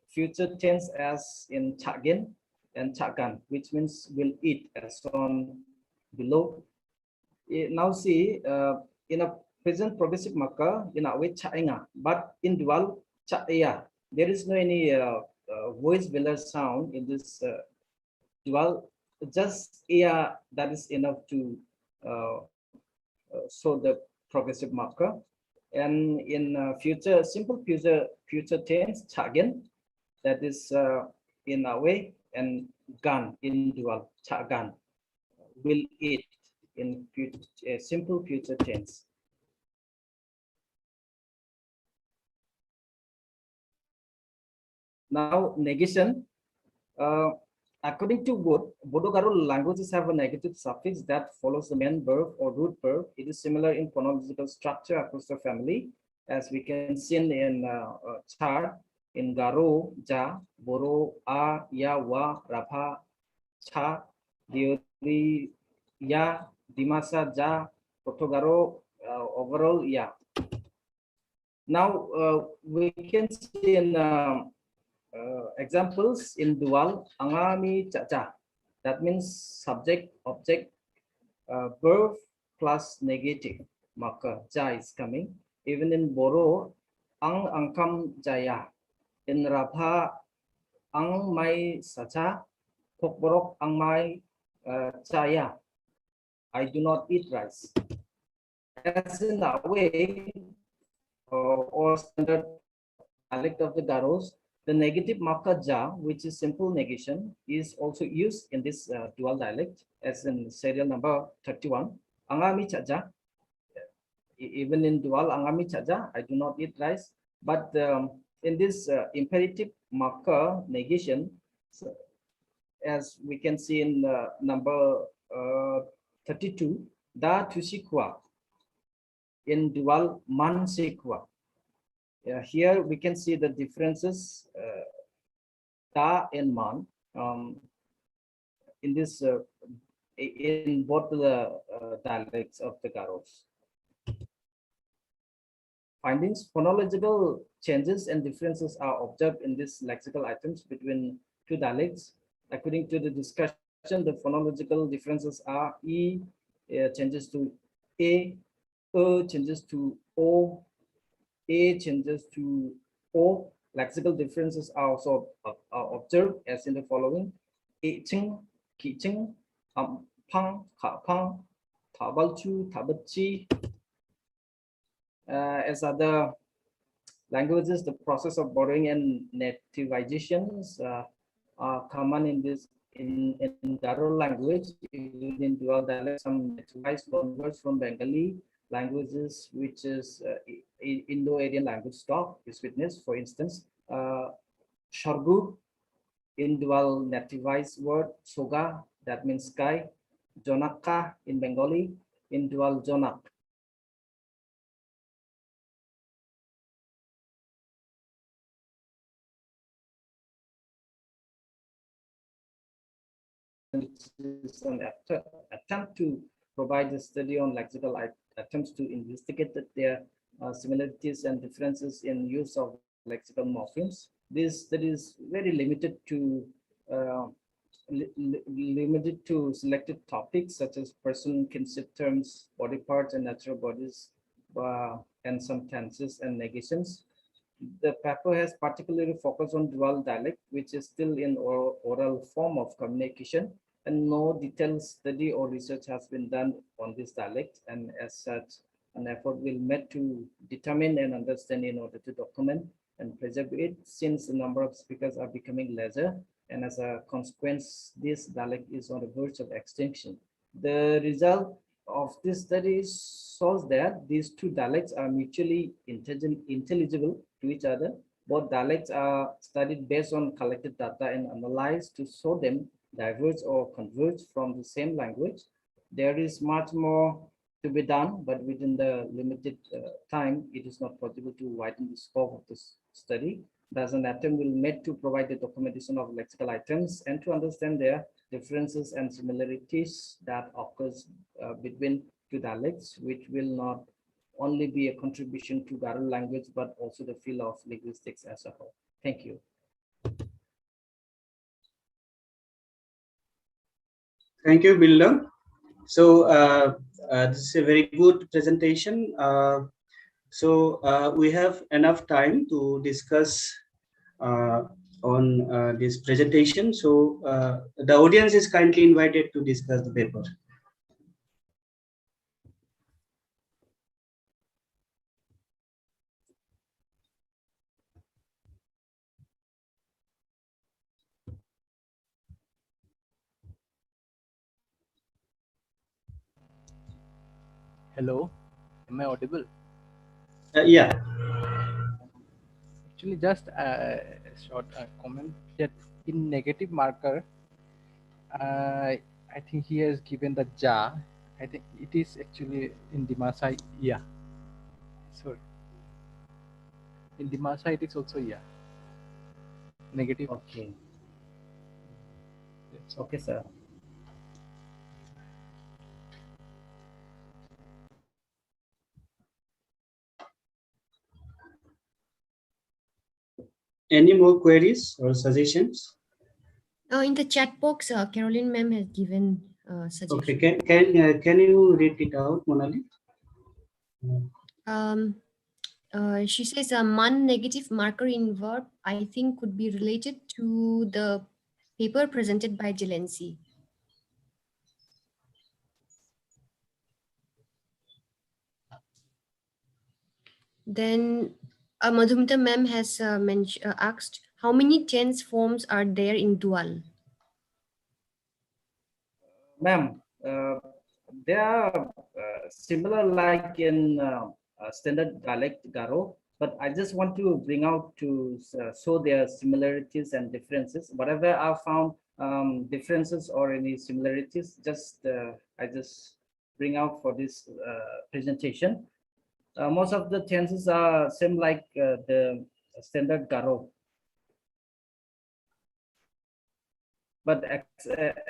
future tense, as in chagen and chagan, which means will eat, as on below. Now see, in a present progressive marker, in a way chaenga, but in dual chaeya, there is no any voice velar sound in this dual. Just ea, that is enough to show the progressive marker. And in future simple future tense chagen, that is in a way, and gan in dual chagan, will eat in simple future tense. Now negation. According to Wood, Bodo-Garo languages have a negative suffix that follows the main verb or root verb. It is similar in phonological structure across the family, as we can see in chart. In Garo, Ja, Boro, A, Ya, Wa, Rapha, Cha, Diori, Ya, Dimasa, Ja, Protogaro, overall, Ya. Now we can see in examples in dual angami caca. That means subject, object, verb plus negative marker ja is coming. Even in Boro, ang angkam jaya. In Rapha, ang mai sacha. Pokborok ang mai jaya. I do not eat rice. As in that way, or standard dialect of the Garos, the negative marker ja, which is simple negation, is also used in this dual dialect, as in serial number 31. Angami chaja. Even in dual angami chaja, I do not eat rice. But in this imperative marker negation, so, as we can see in number 32, da tusikwa. In dual man sekwa. Here we can see the differences, ta and man, in this in both the dialects of the Garos. Findings: phonological changes and differences are observed in these lexical items between two dialects. According to the discussion, the phonological differences are E changes to A, changes to O, A changes to O. Lexical differences are also observed as in the following: E ching, ki ching, pang, ka pang, tabalchu, tabachi. As other languages, the process of borrowing and nativizations are common in this in Garo language. In dual dialect, some nativized words from Bengali languages, which is Indo-Aryan language stock, is witnessed. For instance, Shargu in dual nativized word Soga, that means sky. Jonaka in Bengali in dual Jonak. Which is an attempt to provide a study on lexical attempts to investigate their similarities and differences in use of lexical morphemes. This study is very limited to selected topics such as person, kinship terms, body parts, and natural bodies, and some tenses and negations. The paper has particularly focused on dual dialect, which is still in oral form of communication, and no detailed study or research has been done on this dialect. And as such, an effort will be made to determine and understand in order to document and preserve it, since the number of speakers are becoming lesser, and as a consequence, this dialect is on the verge of extinction. The result of this study shows that these two dialects are mutually intelligible to each other. Both dialects are studied based on collected data and analyzed to show them diverge or converge from the same language. There is much more to be done, but within the limited time, it is not possible to widen the scope of this study. Thus, an attempt will be made to provide the documentation of lexical items and to understand their differences and similarities that occurs between two dialects, which will not only be a contribution to Garo language, but also the field of linguistics as a whole. Thank you. Thank you, Bilda. So this is a very good presentation. We have enough time to discuss on this presentation. So the audience is kindly invited to discuss the paper. Hello, am I audible? Yeah. Actually, just a short comment that in negative marker, I think he has given the ja. I think it is actually in Dimasa, yeah. Sorry. In Dimasa, it is also yeah. Negative. Okay. Yes. Okay, sir. Any more queries or suggestions? In the chat box, Caroline ma'am has given suggestion. Okay, can you read it out, Monali? She says a man negative marker in verb, I think, could be related to the paper presented by Jelensi. Then Madhumita ma'am has asked, how many tense forms are there in dual? Ma'am, they are similar like in standard dialect Garo, but I just want to bring out to show their similarities and differences. Whatever I found differences or any similarities, I just bring out for this presentation. Most of the tenses are same like the standard Garo. But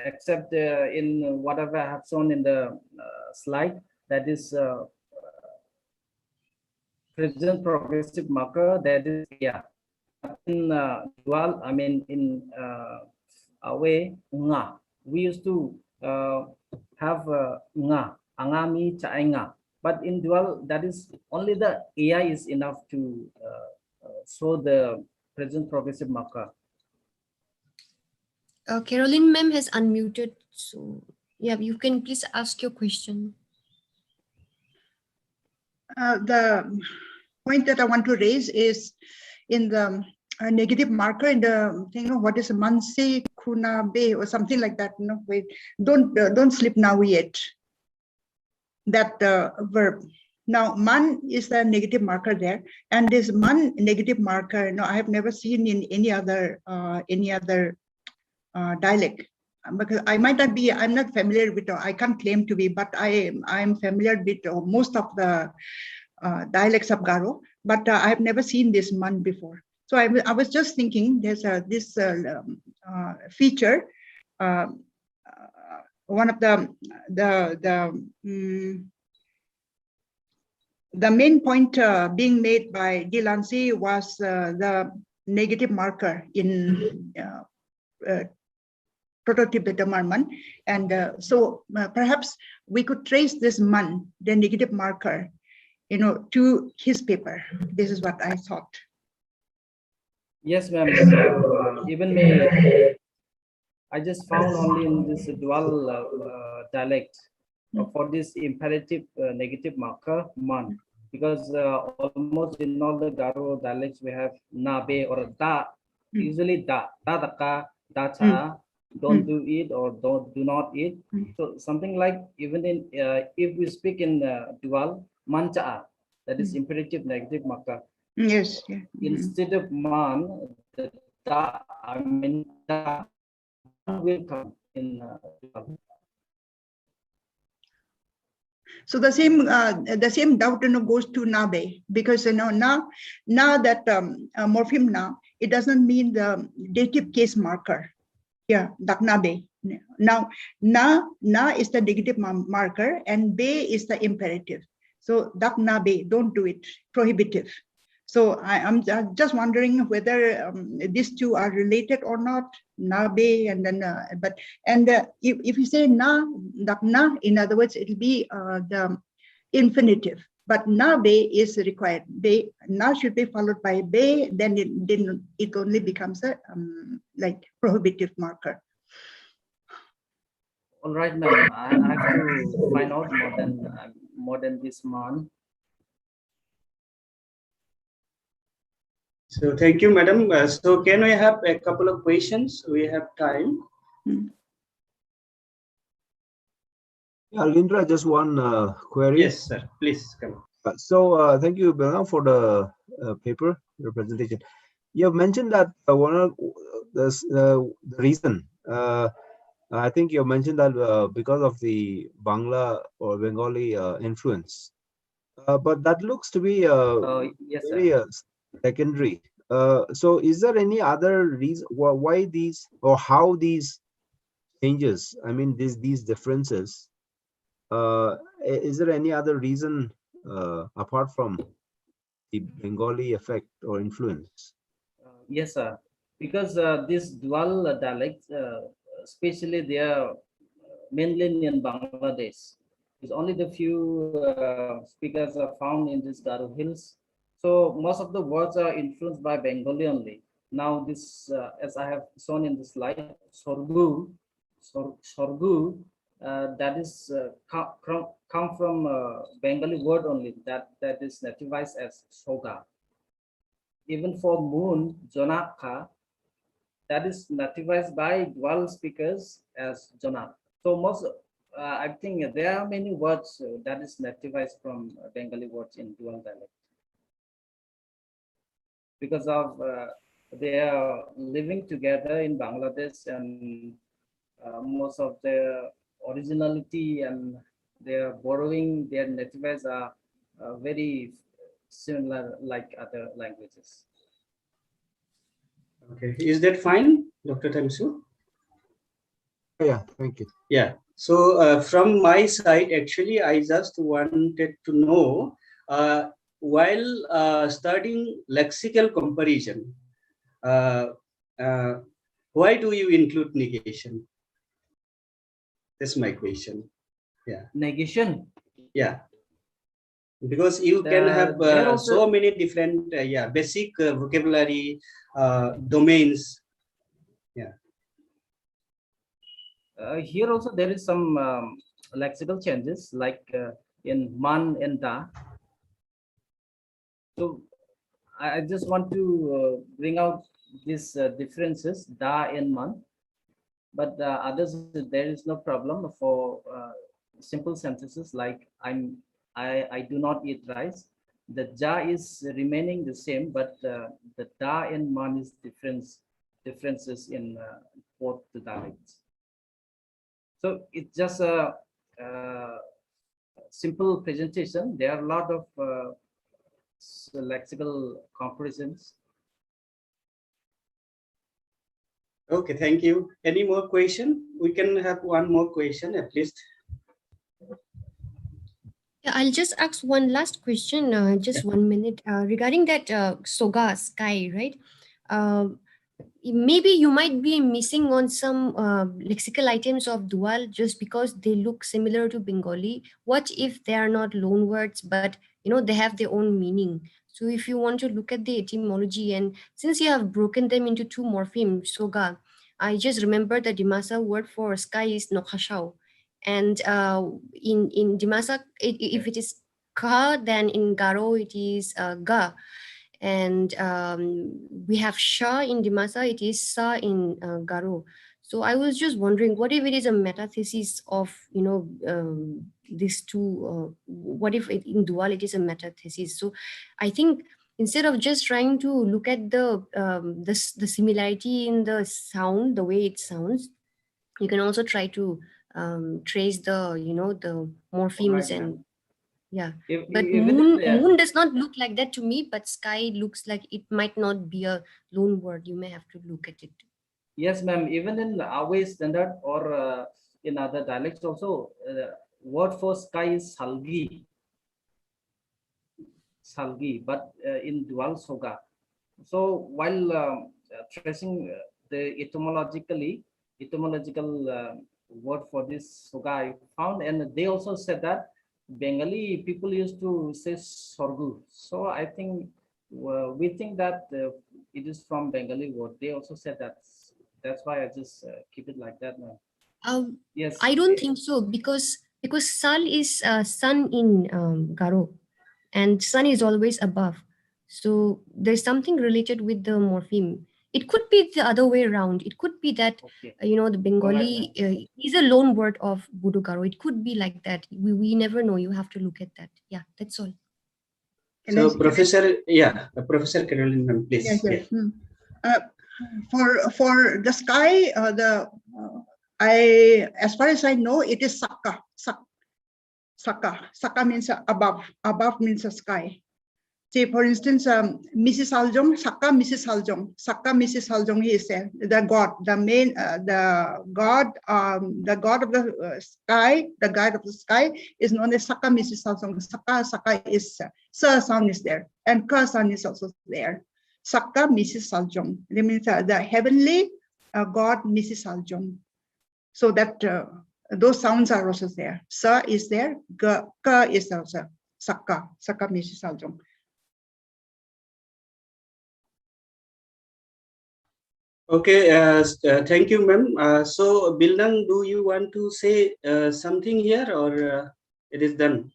except in whatever I have shown in the slide, that is present progressive marker, that is yeah. In dual, I mean in a way nga, we used to have nga, angami chainga, but in dual, that is only the AI is enough to show the present progressive marker. Caroline ma'am has unmuted, so yeah, you can please ask your question. The point that I want to raise is in the negative marker in the thing, what is manse kuna be or something like that. No, wait, don't sleep now yet. That verb. Now man is the negative marker there, and this man negative marker. No, I have never seen in any other dialect, because I might not be, I'm not familiar with, I can't claim to be, but I'm familiar with most of the dialects of Garo, but I have never seen this man before. So I was just thinking there's this feature, one of the main point being made by Delancey was the negative marker in Tibeto-Burman, and so perhaps we could trace this man, the negative marker, to his paper. This is what I thought. Yes, ma'am. Even me, I just found only in this dual dialect for this imperative negative marker man, because almost in all the Garo dialects we have na, be, or da. Usually da ka, da cha. Don't do it or do not eat. So something like even in if we speak in dual mancha, that is imperative negative marker. Yes. Yeah. Instead of man, the da, I mean da will come in So the same doubt goes to nabe, because na that morpheme na, it doesn't mean the dative case marker. Yeah, daknabe. Now na is the negative marker and be is the imperative. So daknabe, don't do it, prohibitive. So I'm just wondering whether these two are related or not, nabe and then if you say na, dakna, in other words, it'll be the infinitive. But nabe is required. Be, na should be followed by be, then it only becomes a like prohibitive marker. all right, ma'am. I have to find out more than this month. So thank you, madam. So can we have a couple of questions? We have time. Yeah, Lindra, just one query. Yes, sir. Please come. So thank you, Bernard, for the paper, your presentation. You have mentioned that one of the reason, I think you have mentioned that because of the Bangla or Bengali influence, but that looks to be Yes, very secondary. So is there any other reason why these or how these changes, I mean these differences, is there any other reason apart from the Bengali effect or influence? Yes, sir. Because this dual dialects, especially they are mainly in Bangladesh. It's only the few speakers are found in this Garo Hills. So most of the words are influenced by Bengali only. Now this, as I have shown in the slide, sorgu, that is come from Bengali word only, that is nativized as soga. Even for moon, Jonaka, that is nativized by dual speakers as Jonak. So most, I think there are many words that is nativized from Bengali words in dual dialect. Because of they are living together in Bangladesh, and most of their originality and their borrowing, their nativized are very similar like other languages. Okay, is that fine, Dr. Tamsu? Yeah, thank you. Yeah, so from my side, actually, I just wanted to know, while studying lexical comparison, why do you include negation? That's my question. Yeah. Negation? Yeah. Because you can have so many different basic vocabulary domains. Yeah. Here also there is some lexical changes, like in man and da. So I just want to bring out these differences, da and man. But others, there is no problem for simple sentences like I do not eat rice. The ja is remaining the same, but the da and man is differences in both the dialects. So it's just a simple presentation. There are a lot of lexical comparisons. Okay, thank you. Any more question? We can have one more question at least. Yeah, I'll just ask one last question, just 1 minute, regarding that soga, sky, right? Maybe you might be missing on some lexical items of dual just because they look similar to Bengali. What if they are not loan words, but they have their own meaning? So if you want to look at the etymology, and since you have broken them into two morphemes, soga, I just remember the Dimasa word for sky is nokhashao. And in Dimasa, if it is ka, then in Garo it is ga. And we have sha in Dimasa, it is sa in Garo. So I was just wondering, what if it is a metathesis of these two? What if in dual it is a metathesis? So I think instead of just trying to look at the similarity in the sound, the way it sounds, you can also try to trace the the morphemes and yeah. But moon does not look like that to me, but sky looks like it might not be a loan word. You may have to look at it. Yes, ma'am. Even in our standard or in other dialects also, word for sky is salgi. Salgi, but in dual soga. So while tracing the etymological word for this soga I found, and they also said that Bengali people used to say sorgu. So I think we think that it is from Bengali word. They also said that. That's why I just keep it like that now. Yes. I don't think so because sal is sun in Garo, and sun is always above. So there's something related with the morpheme. It could be the other way around. It could be that the Bengali is a loan word of Bodo Garo. It could be like that. We never know. You have to look at that. Yeah, that's all. So Professor Caroline, please. Yes, yes. For the sky, as far as I know, it is Saka. Saka means above. Above means the sky. Say, for instance, Mrs. Aljong, Saka Mrs. Aljong. Saka Mrs. Aljong is the god, the main, the god of the sky. The guide of the sky is known as Saka Mrs. Aljong. Saka is Sa sound is there, and Ka sound is also there. Saka Mrs. Aljong. That means the heavenly god Mrs. Aljong. So that those sounds are also there. Sa is there. Ka is also Saka Mrs. Aljong. Okay, thank you, ma'am. So, Bildang, do you want to say something here, or it is done?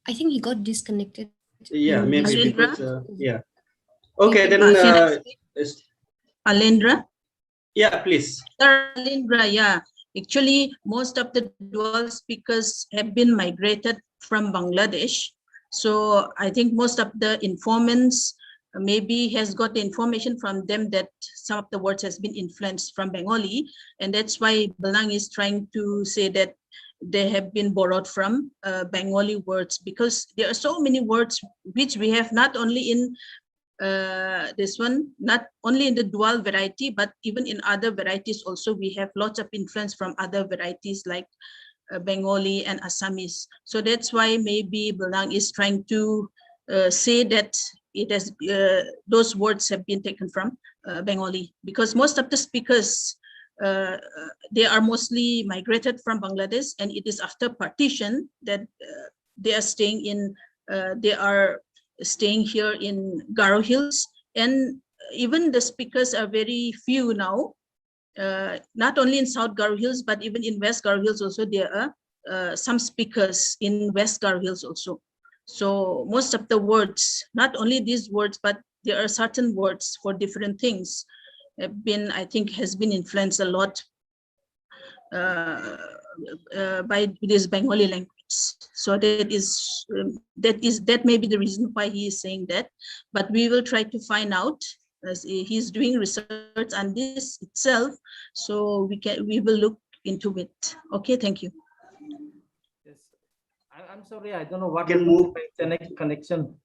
I think he got disconnected. Yeah, maybe because, yeah. Okay, then. Alendra? Yeah, please. Sir, Alendra, yeah. Actually, most of the dual speakers have been migrated from Bangladesh. So I think most of the informants maybe has got the information from them that some of the words has been influenced from Bengali. And that's why Belang is trying to say that they have been borrowed from Bengali words, because there are so many words which we have not only in this one, not only in the dual variety, but even in other varieties also, we have lots of influence from other varieties like Bengali and Assamese. So that's why maybe Belang is trying to say that it has those words have been taken from Bengali, because most of the speakers they are mostly migrated from Bangladesh, and it is after partition that they are staying in here in Garo Hills, and even the speakers are very few now. Not only in South Garo Hills, but even in West Garo Hills also, there are some speakers in West Garo Hills also. So most of the words, not only these words, but there are certain words for different things have been, I think, has been influenced a lot by this Bengali language. So that may be the reason why he is saying that, but we will try to find out, as he's doing research on this itself, so we will look into it. Okay, thank you. Yes, I'm sorry, I don't know what can move the connection.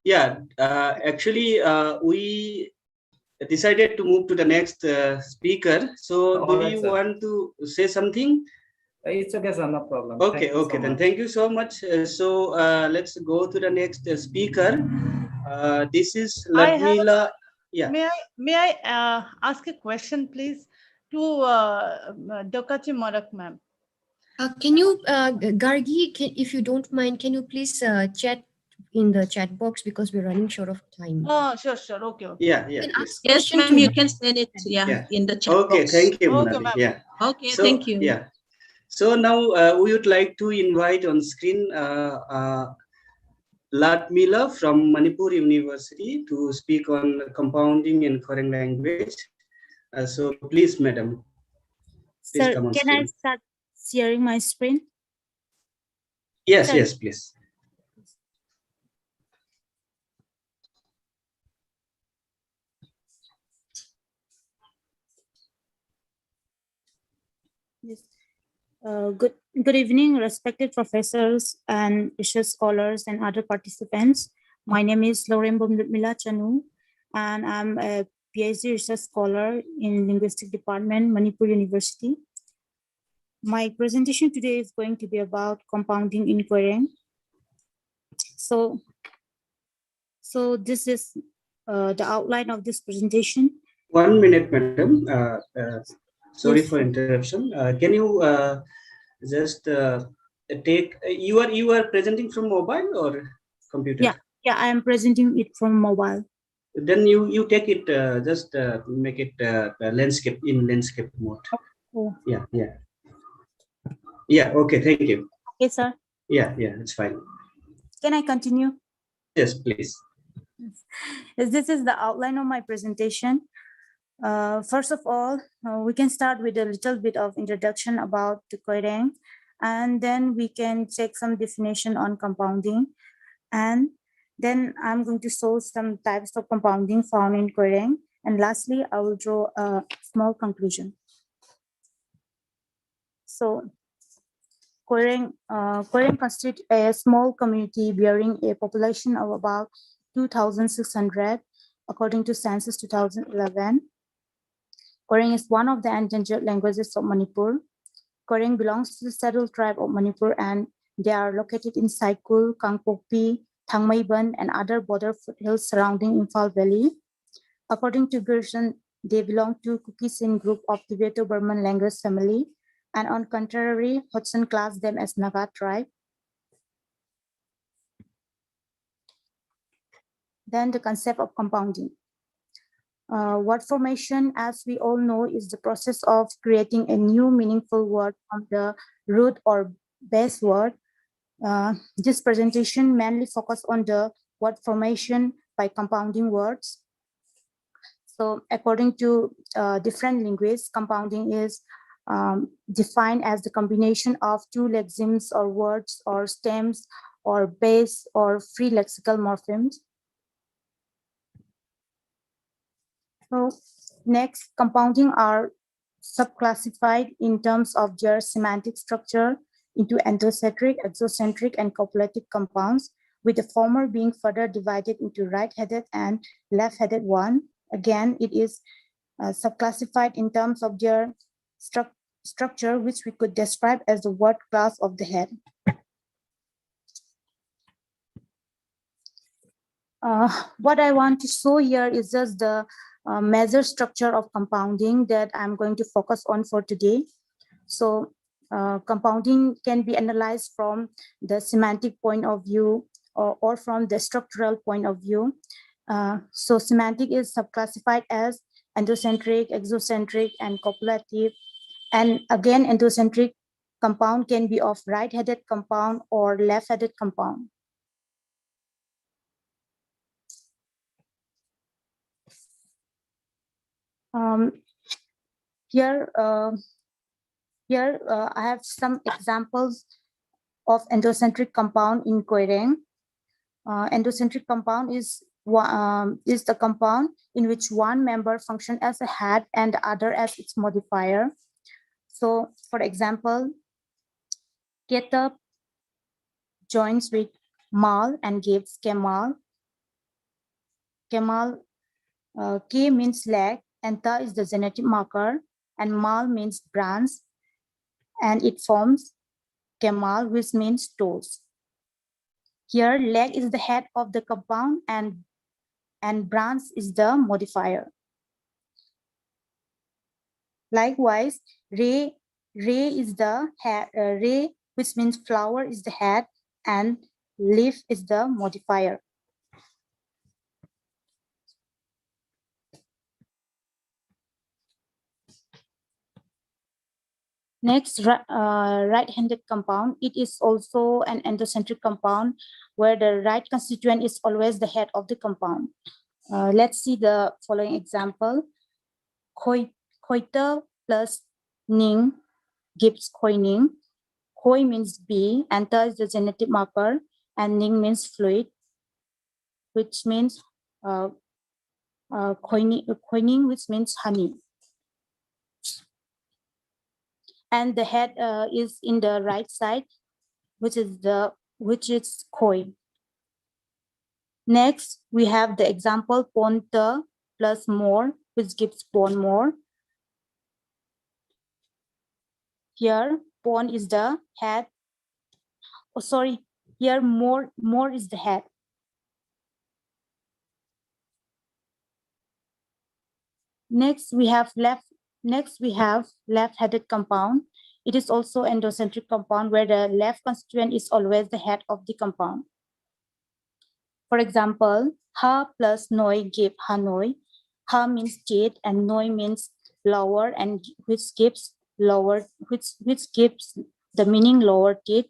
Yeah, actually, we decided to move to the next speaker. So, do you want to say something? It's okay, sir, no problem. Okay, okay, then thank you so much. So let's go to the next speaker. This is Ladmila. Yeah. May I ask a question, please, to Dokachi Morak ma'am? Can you, Gargi, if you don't mind, can you please chat in the chat box, because we're running short of time. Oh, sure. Okay. Yeah. Yes, ma'am, you can send it in the chat box. Okay, thank you, Okay, Monali. Yeah. Okay, so, thank you. Yeah. So now we would like to invite on screen Ladmila from Manipur University to speak on compounding in foreign language. So please, madam. Sir, can I start sharing my screen? Yes, yes, please. Yes. Good evening, respected professors and research scholars and other participants. My name is Lauren Mila Chanu, and I'm a PhD research scholar in Linguistic Department, Manipur University. My presentation today is going to be about compounding in Korean. So this is the outline of this presentation. 1 minute, madam. Sorry Yes. for interruption. Can you just take? You are presenting from mobile or computer? Yeah, I am presenting it from mobile. Then you take it. Just make it landscape mode. Oh. Yeah. Okay. Thank you. Okay, sir. Yeah. It's fine. Can I continue? Yes, please. This is the outline of my presentation. First of all, we can start with a little bit of introduction about the Koireng, and then we can check some definition on compounding, and then I'm going to show some types of compounding found in Koireng, and lastly, I will draw a small conclusion. So, Koireng constitutes a small community bearing a population of about 2,600, according to Census 2011. Koireng is one of the endangered languages of Manipur. Koireng belongs to the settled tribe of Manipur, and they are located in Saikul, Kangpokpi, Thangmaiban, and other border foothills surrounding Imphal Valley. According to Gerson, they belong to Kuki-Sin group of Tibeto-Burman language family, and on contrary, Hodgson classed them as Naga tribe. Then the concept of compounding. Word formation, as we all know, is the process of creating a new meaningful word from the root or base word. This presentation mainly focused on the word formation by compounding words. So according to different linguists, compounding is defined as the combination of two lexemes or words or stems or base or free lexical morphemes. So next, compounding are subclassified in terms of their semantic structure into endocentric, exocentric, and copulative compounds, with the former being further divided into right-headed and left-headed one. Again, it is subclassified in terms of their structure, which we could describe as the word class of the head. What I want to show here is just the major structure of compounding that I'm going to focus on for today. So compounding can be analyzed from the semantic point of view or from the structural point of view. So semantic is subclassified as endocentric, exocentric, and copulative. And again, endocentric compound can be of right-headed compound or left-headed compound. Here I have some examples of endocentric compound in Koireng. Endocentric compound is the compound in which one member functions as a head and the other as its modifier. So, for example, Keta joins with mal and gives Kemal. Kemal, K means leg, and Ta is the genetic marker, and Mal means branch, and it forms Kemal, which means toes. Here, leg is the head of the compound, and branch is the modifier. Likewise, Ray is the head, Ray, which means flower, is the head, and leaf is the modifier. Next, right-handed compound. It is also an endocentric compound where the right constituent is always the head of the compound. Let's see the following example. Koita plus ning gives koining. Koi means bee, and ta is the genetic marker, and ning means fluid, which means koining, which means honey. and the head is in the right side, which is koi. Next, we have the example ponta plus more, which gives pon more. Here, pon is the head. Oh, sorry. Here, more is the head. Next, we have left-headed compound. It is also endocentric compound where the left constituent is always the head of the compound. For example, ha plus noi give Hanoi. Ha means gate and noi means lower, and which gives the meaning lower teeth.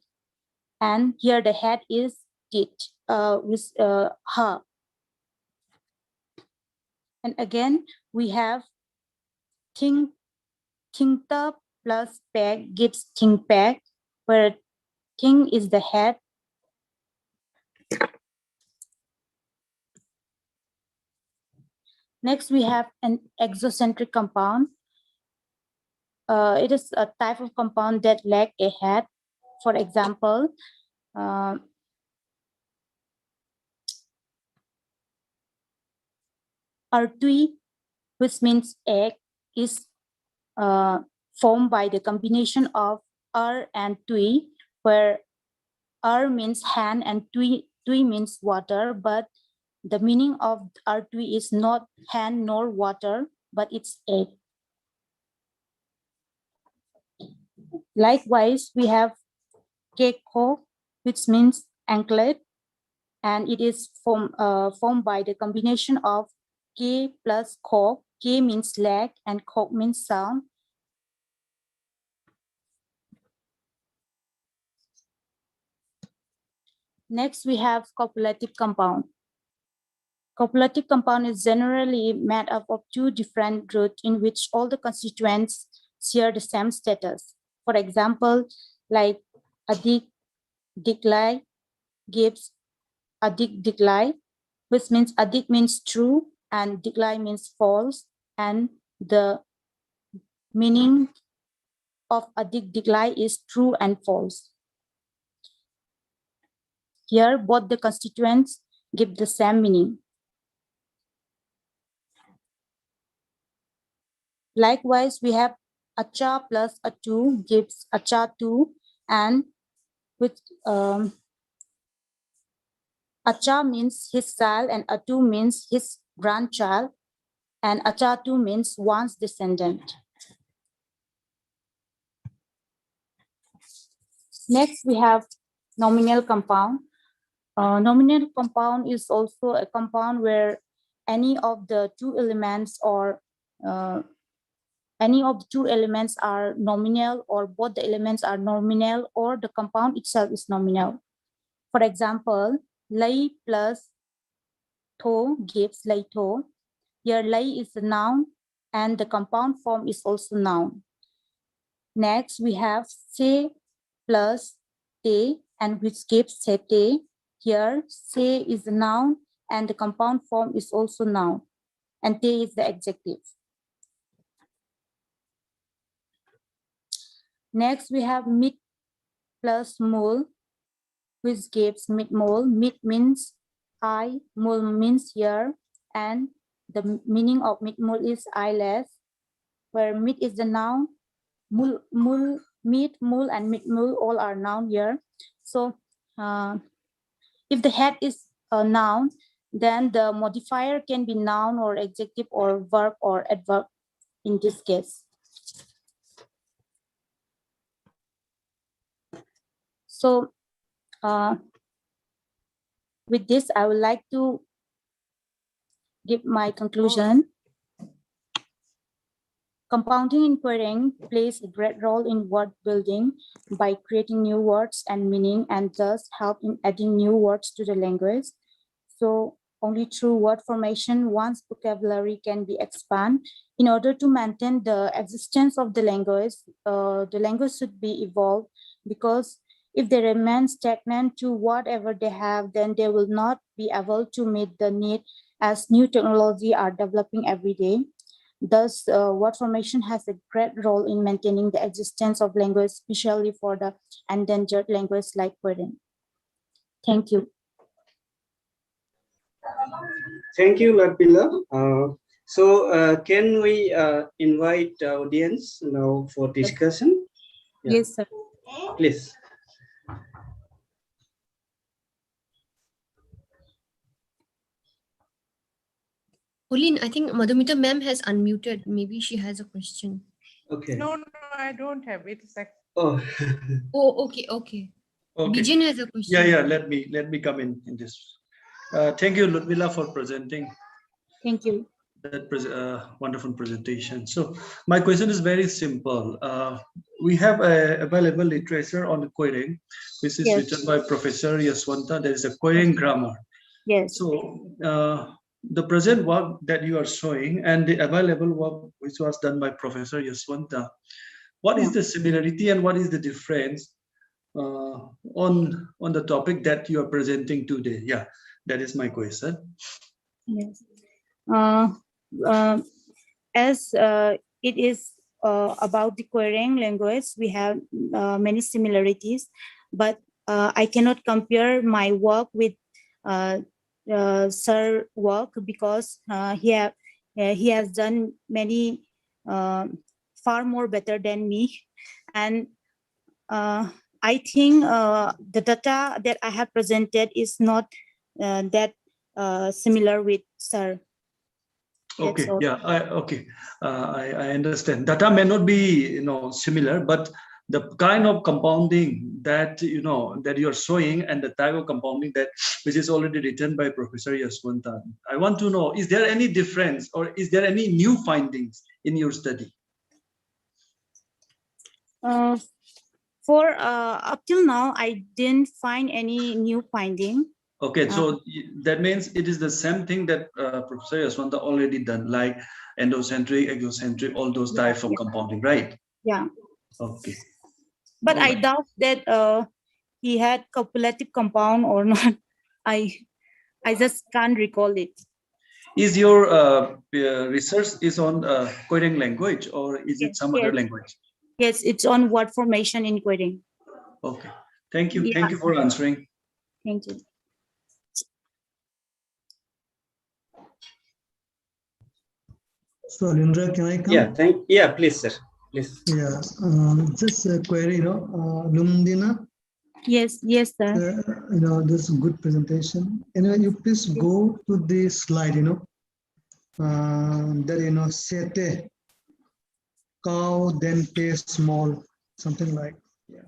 And here the head is teeth with ha. And again, we have Tingta plus peg gives ting peg, where ting is the head. Next, we have an exocentric compound. It is a type of compound that lack a head. For example, Artui, which means egg, is formed by the combination of and tui, where means hand and tui means water, but the meaning of Artui is not hand nor water, but it's egg. Likewise, we have Keko, which means anklet, and it is formed by the combination of K plus Kok. K means leg and Kok means sound. Next, we have copulative compound. Copulative compound is generally made up of two different roots in which all the constituents share the same status. For example, like adik diklai gives adik diklai, which means adik means true and diklai means false, and the meaning of adik diklai is true and false. Here, both the constituents give the same meaning. Likewise, we have acha plus atu gives acha tu, and with acha means his child and atu means his grandchild, and acha tu means one's descendant. Next, we have nominal compound. Nominal compound is also a compound where any of the two elements or any of the two elements are nominal, or both the elements are nominal, or the compound itself is nominal. For example, lay plus to gives lay to. Here lay is a noun and the compound form is also noun. Next, we have se plus te, and which gives sete. Here se is a noun and the compound form is also noun, and te is the adjective. Next, we have mit plus mul, which gives mit mul. Mit means eye, mul means ear, and the meaning of mit mul is eyeless, where mit is the noun. Mit, mul, and mit mul all are noun here. So if the head is a noun, then the modifier can be noun or adjective or verb or adverb in this case. So with this, I would like to give my conclusion. Compounding and pairing plays a great role in word building by creating new words and meaning, and thus help in adding new words to the language. So only through word formation, one's vocabulary can be expanded. In order to maintain the existence of the language should be evolved, because if they remain stagnant to whatever they have, then they will not be able to meet the need, as new technology are developing every day. Thus, word formation has a great role in maintaining the existence of language, especially for the endangered language like Korean. Thank you. Thank you, Latpila. Can we invite the audience now for discussion? Yeah. Yes, sir. Please. Pauline, I think Madhumita ma'am has unmuted. Maybe she has a question. Okay. No, I don't have it. It's like, Oh. Oh, okay. Okay. Bijan has a question. Yeah. Let me come in this. Thank you, Ludmila, for presenting. Thank you. That wonderful presentation. So my question is very simple. We have a available literature on querying, which is written by Professor Yaswanta. There is a querying grammar. Yes. So the present work that you are showing and the available work which was done by Professor Yaswanta, what is the similarity and what is the difference on the topic that you are presenting today? Yeah, that is my question. Yes. As it is about the querying language, we have many similarities, but I cannot compare my work with Sir work because he has done many far more better than me, and I think the data that I have presented is not that similar with Sir. Okay, yeah, I understand. Data may not be similar, but the kind of compounding that that you are showing and the type of compounding that which is already written by Professor Yaswanta, I want to know, is there any difference or is there any new findings in your study? For up till now, I didn't find any new finding. Okay, so that means it is the same thing that Professor Yaswanta already done, like endocentric, exocentric, all those types of compounding, right? Yeah. Okay. But I doubt that he had copulative compound or not. I just can't recall it. Is your research is on querying language or is it some other language? Yes, it's on word formation in querying. Okay, thank you. Thank you for answering. Thank you. So, Lindra, can I come? Yeah, please, sir. Please. Yeah, just a query, Lumdina. Yes, sir. This is a good presentation. Anyway, you please go to the slide, that, sete, cow, then te small, something like, yeah.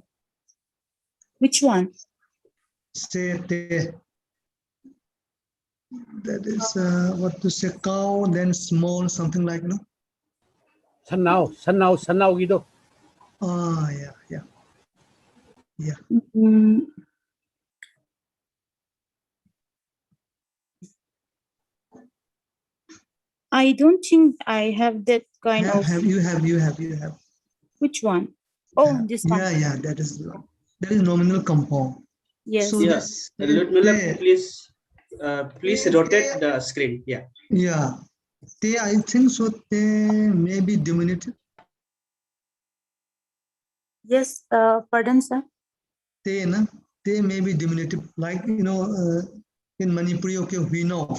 Which one? Sete. That is what to say, cow, then small, something like, Sanau gitu. Ah, yeah. I don't think I have that kind of. You have. Which one? Oh, this one. Yeah, that is nominal compound. Yes. So Yes, Ludmila, please rotate the screen. Yeah. Yeah, I think so. They may be diminutive. Yes, pardon, sir. They may be diminutive, like in Manipuri, okay, we know,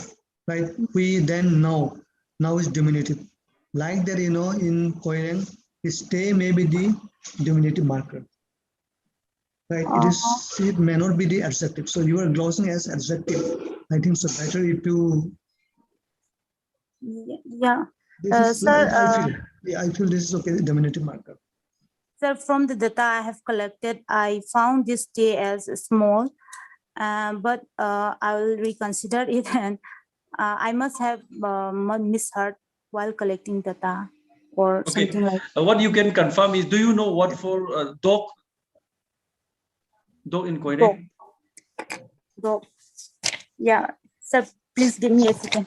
right? We then know. Now is diminutive. Like that, in Korean, stay may be the diminutive marker. Right? It may not be the adjective. So you are glossing as adjective. I think so better if you. Yeah. Sir, I feel this is okay, the diminutive marker. Sir, from the data I have collected, I found this day as small, but I will reconsider it, and I must have misheard while collecting data or something like that. What you can confirm is, do you know what for dog in Korean? Dog. Yeah, sir, please give me a second.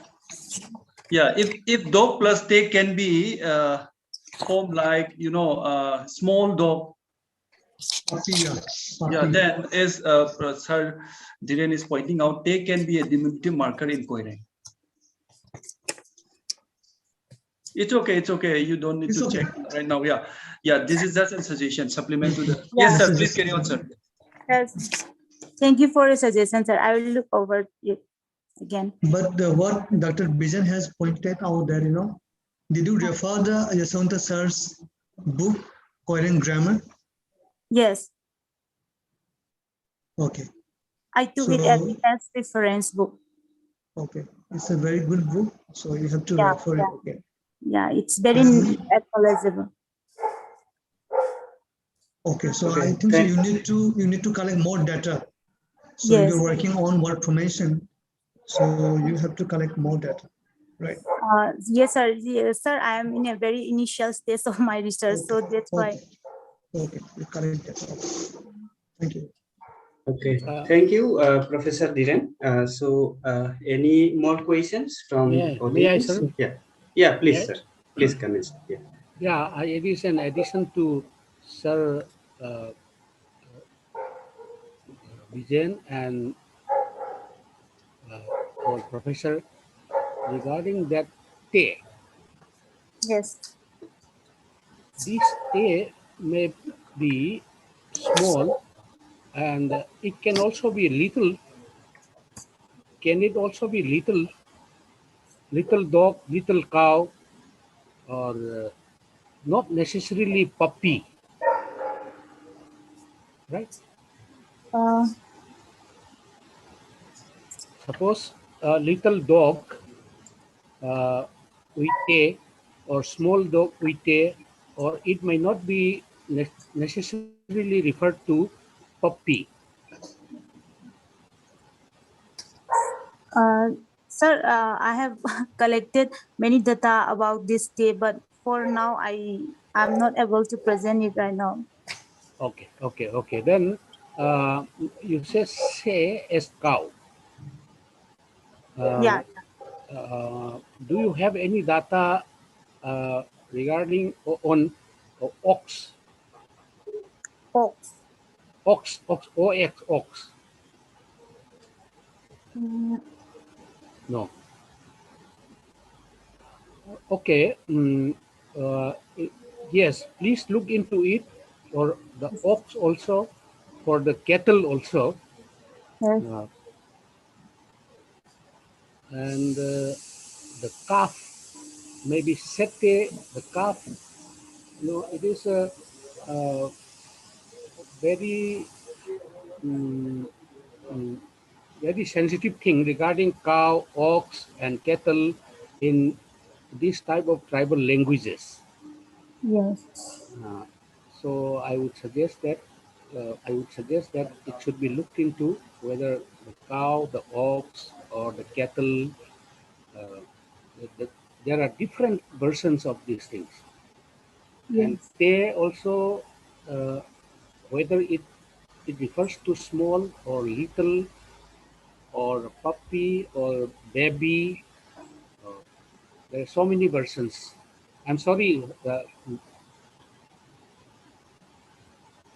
Yeah, if dog plus te can be formed like small dog. Yeah, then as Sir Dhiren is pointing out, te can be a diminutive marker in Korean. It's okay. It's okay. You don't need It's to okay. check right now. Yeah. Yeah. This is just a suggestion, supplement to the. Yeah. Yes, This sir. is Please just- carry on, sir. Yes. Thank you for your suggestion, sir. I will look over it again. But what Dr. Bijan has pointed out that, did you refer the Yaswanta sir's book, Coherent Grammar? Yes, Okay. I took So, it as reference book. okay. It's a very good book. So you have to Yeah, refer it again. Yeah, it's very And- acknowledgeable. Okay. So Okay, I think so thank- you need to collect more data. So Yes. you're working on word formation. So you have to collect more data, right? Yes, sir. Yes, sir. I am in a very initial stage of my research, so that's why. Okay. You collect data. Okay. Thank you. Okay, thank you, Professor Dhiren. Any more questions from May I, audience? sir? Yeah, please, Yes. sir. Please come in. Yeah. Yeah, it is an addition to Sir Vijayan and our professor regarding that te. Yes. This te may be small and it can also be little. Can it also be little? Little dog, little cow, or not necessarily puppy, right? Uh, Suppose a little dog with a, or small dog with a, or it may not be necessarily referred to puppy. Sir, I have collected many data about this day, but for now, I'm not able to present it right now. Okay. Then you say as cow. Yeah. Do you have any data regarding on ox? Ox. Ox, ox. Mm, No. Okay. Yes, please look into it for the ox also, for the cattle also. yes. And the calf, maybe sete, the calf. It is a very very sensitive thing regarding cow, ox, and cattle in this type of tribal languages. Yes. So I would suggest that it should be looked into whether the cow, the ox, or the cattle. There are different versions of these things, and Yes. they also whether it refers to small or little or puppy or baby. There are so many versions. I'm sorry.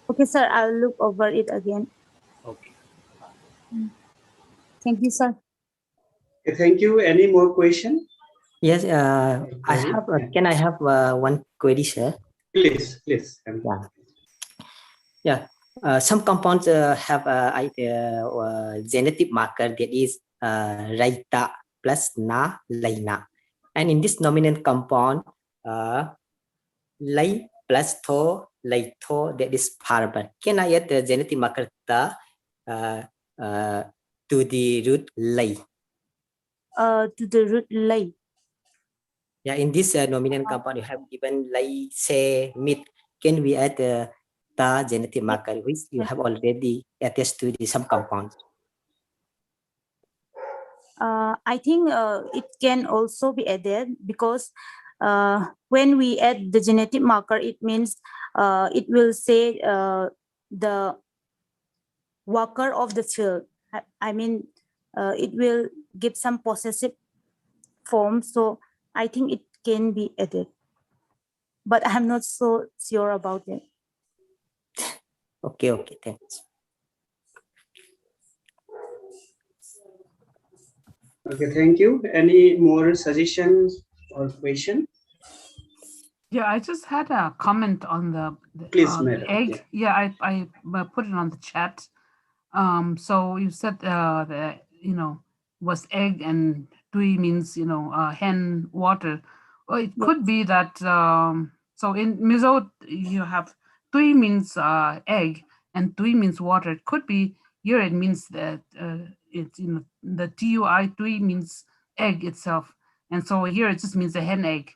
Okay, sir. I'll look over it again. Okay. Thank you, sir. Okay, thank you. Any more question? Yes, I have. Can I have one query, sir? Please. Yeah. Some compounds have a genetic marker that is raita plus na laina, and in this nominal compound, lay plus tho lay tho, that is parable. Can I add the genetic marker ta to the root lay? To the root lay. Yeah, in this nominal compound, you have given lay, say, meat. Can we add the genetic marker which you have already attached to the some compounds? I think it can also be added because when we add the genetic marker, it means it will say the worker of the field. I mean, it will give some possessive form. So I think it can be added, but I'm not so sure about it. Okay, thanks. Okay, thank you. Any more suggestions or question? Yeah, I just had a comment on the Please, madam. egg. Yeah, I put it on the chat. So you said that, you know, was egg and tui means, you know, hen, water. Well, it could be that, so in Mizo, you have tui means egg and tui means water. It could be here it means that it's, you know, the tui, tui means egg itself. And so here it just means a hen egg.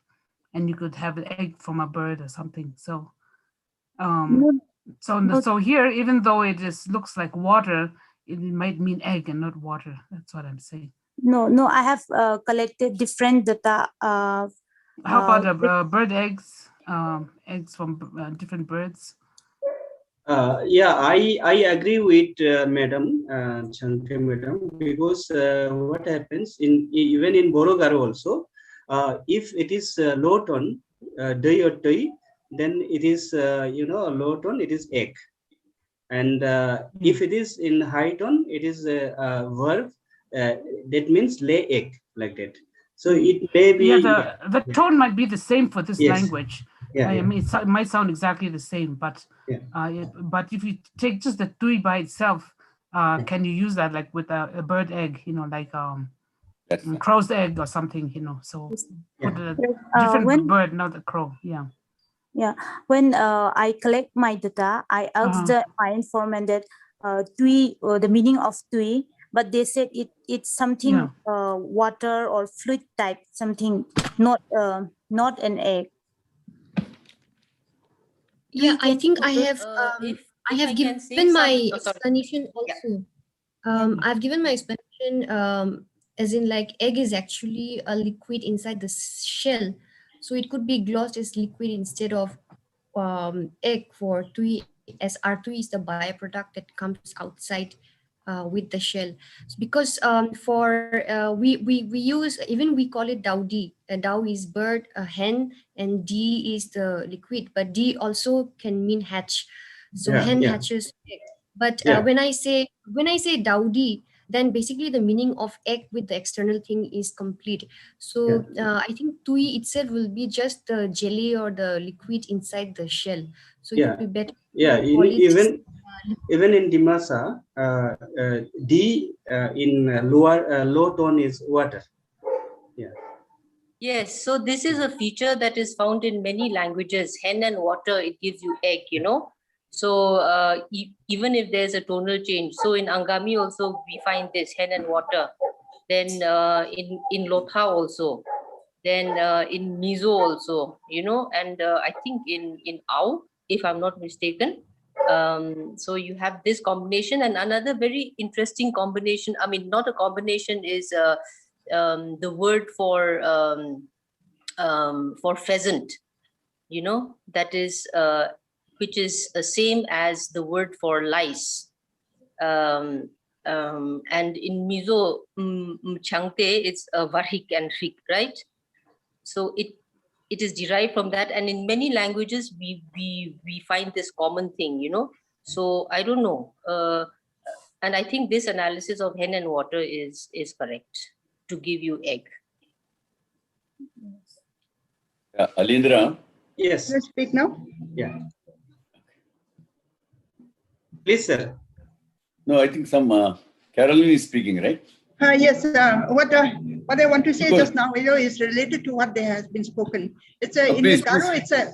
And you could have an egg from a bird or something. So, so here, even though it just looks like water, it might mean egg and not water. That's what I'm saying. No, I have collected different data. How about bird eggs? Eggs from different birds. Yeah, I agree with Madam Chante Madam, because what happens even in Borogaro also, if it is low tone, day or day, then it is you know, low tone, it is egg, and if it is in high tone, it is a verb. That means lay egg, like that. So it may be. Yeah, the tone might be the same for this language. Yeah, I mean, it might sound exactly the same, but but if you take just the tui by itself, can you use that like with a bird egg? You know, like crow's egg or something. You know, so put a different bird, not a crow. Yeah. Yeah, when I collect my data, I asked my informant that tui, the meaning of tui, but they said it's something water or fluid type, something not an egg. Yeah, I think I have given my explanation also. I've given my explanation as in like egg is actually a liquid inside the shell, so it could be glossed as liquid instead of egg for tui, as R2 is the byproduct that comes outside with the shell. Because for we use, even we call it dowdy. A dow is bird, a hen, and D is the liquid, but D also can mean hatch. So hen hatches egg. But when I say dowdy, then basically the meaning of egg with the external thing is complete. So I think tui itself will be just the jelly or the liquid inside the shell. So it would be better. Yeah, even in Dimasa, D in low tone is water. Yeah. Yes, so this is a feature that is found in many languages. Hen and water, it gives you egg, you know. So even if there's a tonal change, so in Angami also we find this hen and water. Then in Lotha also, then in Mizo also, you know, and I think in Au, if I'm not mistaken. So you have this combination, and another very interesting combination. I mean, not a combination, is the word for pheasant, you know, that is which is the same as the word for lice. And in Mizo, Changte, it's Varhik and Rik, right? So it is derived from that, and in many languages we find this common thing, you know. So I don't know, and I think this analysis of hen and water is correct to give you egg. Alindra. Yes. Let's speak now. Yeah. Please, sir. No, I think some Caroline is speaking, right? Yes. What I want to say just now, you know, is related to what there has been spoken. It's a in Garo. It's a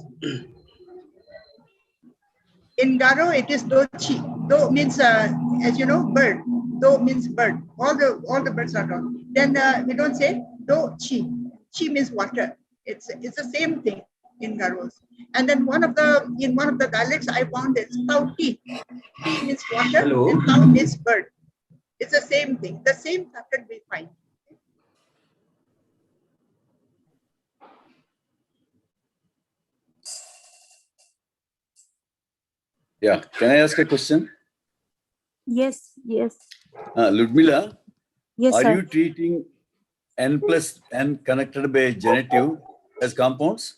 in Garo. It is dochi. Do means as you know, bird. Do means bird. All the birds are do. Then we don't say do chi. Chi means water. It's the same thing in Garos. And then one of the dialects I found is tauti. Ti means water. Hello. And tau means bird. It's the same thing. The same pattern we find. Yeah. Can I ask a question? Yes. Ludmila, Yes, are sir. you treating n plus n connected by genitive as compounds?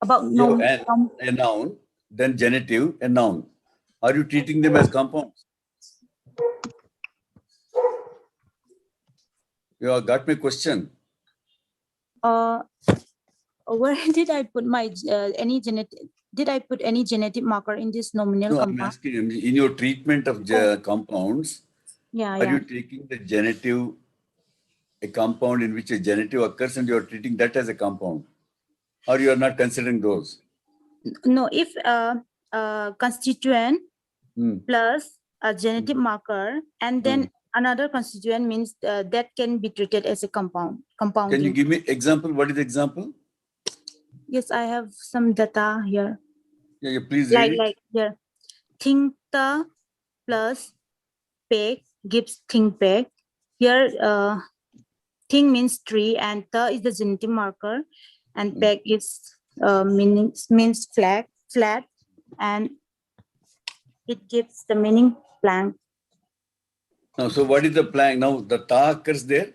About You have a noun, then genitive, a noun. Are you treating them as compounds? You have got my question. Where did I put my any genetic? Did I put any genetic marker in this nominal No, I'm compound? asking you, in your treatment of compounds, Yeah, are yeah. you taking the genitive, a compound in which a genitive occurs, and you're treating that as a compound, or you are not considering those? No, if constituent plus a genetic marker and then another constituent means that can be treated as a compound. Compounding. Can you give me example? What is the example? Yes, I have some data here. Yeah, please read it. Like here, thinkta plus peg gives think peg. Here, thing means tree and ta is the genetic marker, and peg is means flat, and it gives the meaning plank. Now, so what is the plank? Now, the ta occurs there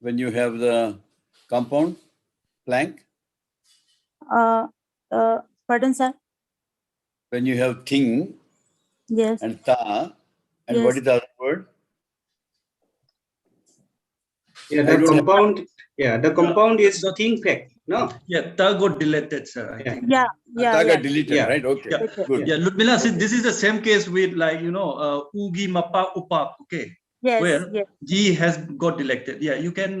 when you have the compound plank. Pardon, sir. When you have thing, yes, and ta, and yes. what is the other word? Yeah, the compound. Yeah, the compound is thing peg. No. Yeah, ta got deleted, sir. I think. Yeah, ta got deleted, right? Okay, Yeah, good. yeah. Ludmila, see, this is the same case with like ugi, mappa, upap. Okay. Yes, where yes. G has got deleted. Yeah, you can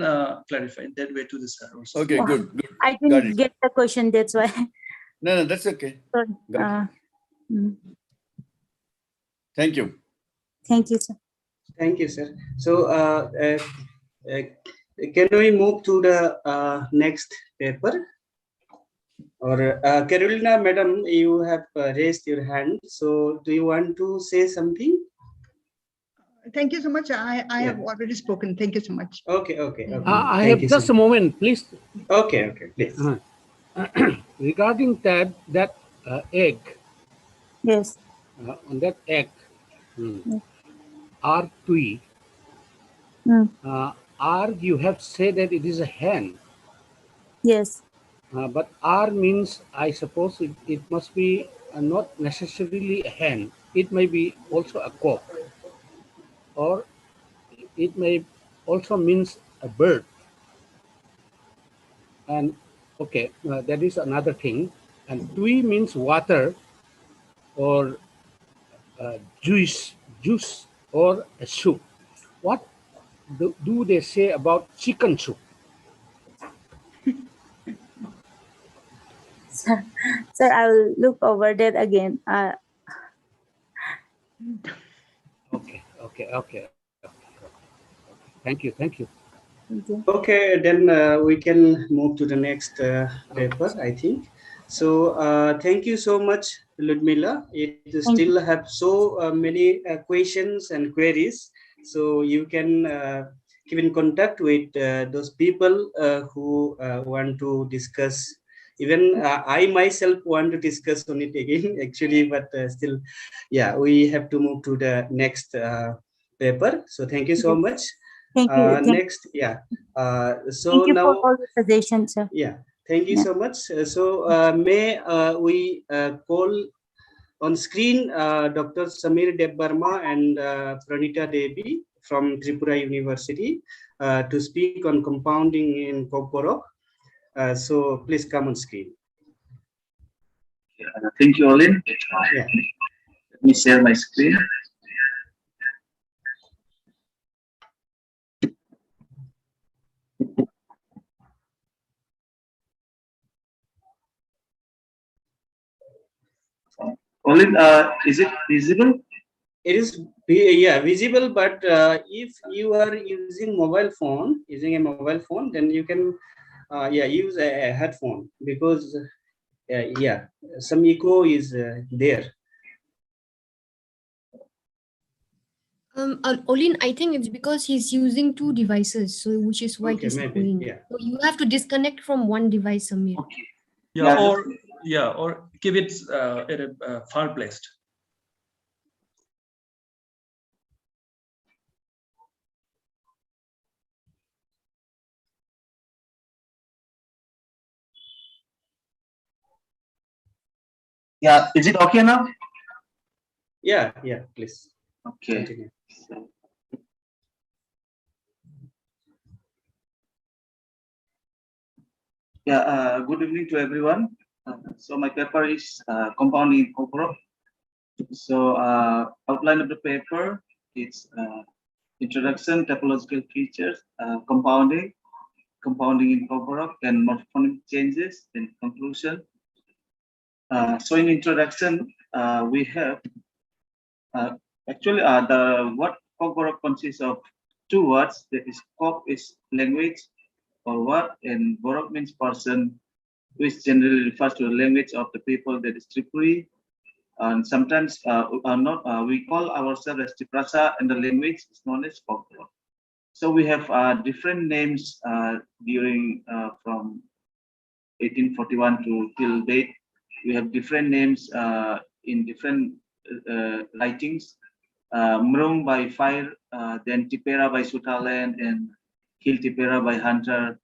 clarify that way to the sir also. Okay, good. I didn't get the question, that's why. No, that's okay. Sorry. Thank you. Thank you, sir. Thank you, sir. So, can we move to the next paper? Or Carolina, madam, you have raised your hand. So, do you want to say something? Thank you so much. I have already spoken. Thank you so much. Okay. I have just a moment, please. Okay, please. Regarding that egg. Yes. On that egg, R tui. R, you have said that it is a hen. Yes. But R means, I suppose it must be not necessarily a hen. It may be also a cock, or it may also means a bird. And okay, that is another thing. And tui means water, or juice, or a soup. What do they say about chicken soup? Sir, I will look over that again. Okay. Thank you. Okay, then we can move to the next paper, I think. So thank you so much, Ludmila. It still have so many questions and queries. So you can keep in contact with those people who want to discuss. Even I myself want to discuss on it again, actually, but still, yeah, we have to move to the next paper. So thank you so much. Thank you. Next, so thank you now, for all the suggestions, sir. Yeah, thank you so much. So may we call on screen Dr. Samir Debbarma and Pranita Devi from Tripura University to speak on compounding in Kokborok. So please come on screen. Thank you, Olin. Yeah. Let me share my screen. Olin, is it visible? It is visible, but if you are using a mobile phone, then you can use a headphone, because some echo is there. Olin, I think it's because he's using two devices, so which is why he's echoing. So you have to disconnect from one device, Samir. Okay. Or keep it at a far placed. Yeah, is it okay now? Yeah, please. Okay. Continue. Yeah, good evening to everyone. So my paper is compounding in Cockburg. So outline of the paper, it's introduction, typological features, compounding in Cockburg, and morphonic changes in conclusion. So in introduction, we have actually the word Cockburg consists of two words. That is, Cock is language or word, and Borok means person, which generally refers to the language of the people, that is Tripuri. And sometimes we call ourselves as Triprasa, and the language is known as Cockburg. So we have different names during from 1841 to till date. We have different names in different writings. Mrung by fire, then Tipera by Sutaland, and Hill Tipera by Hunter,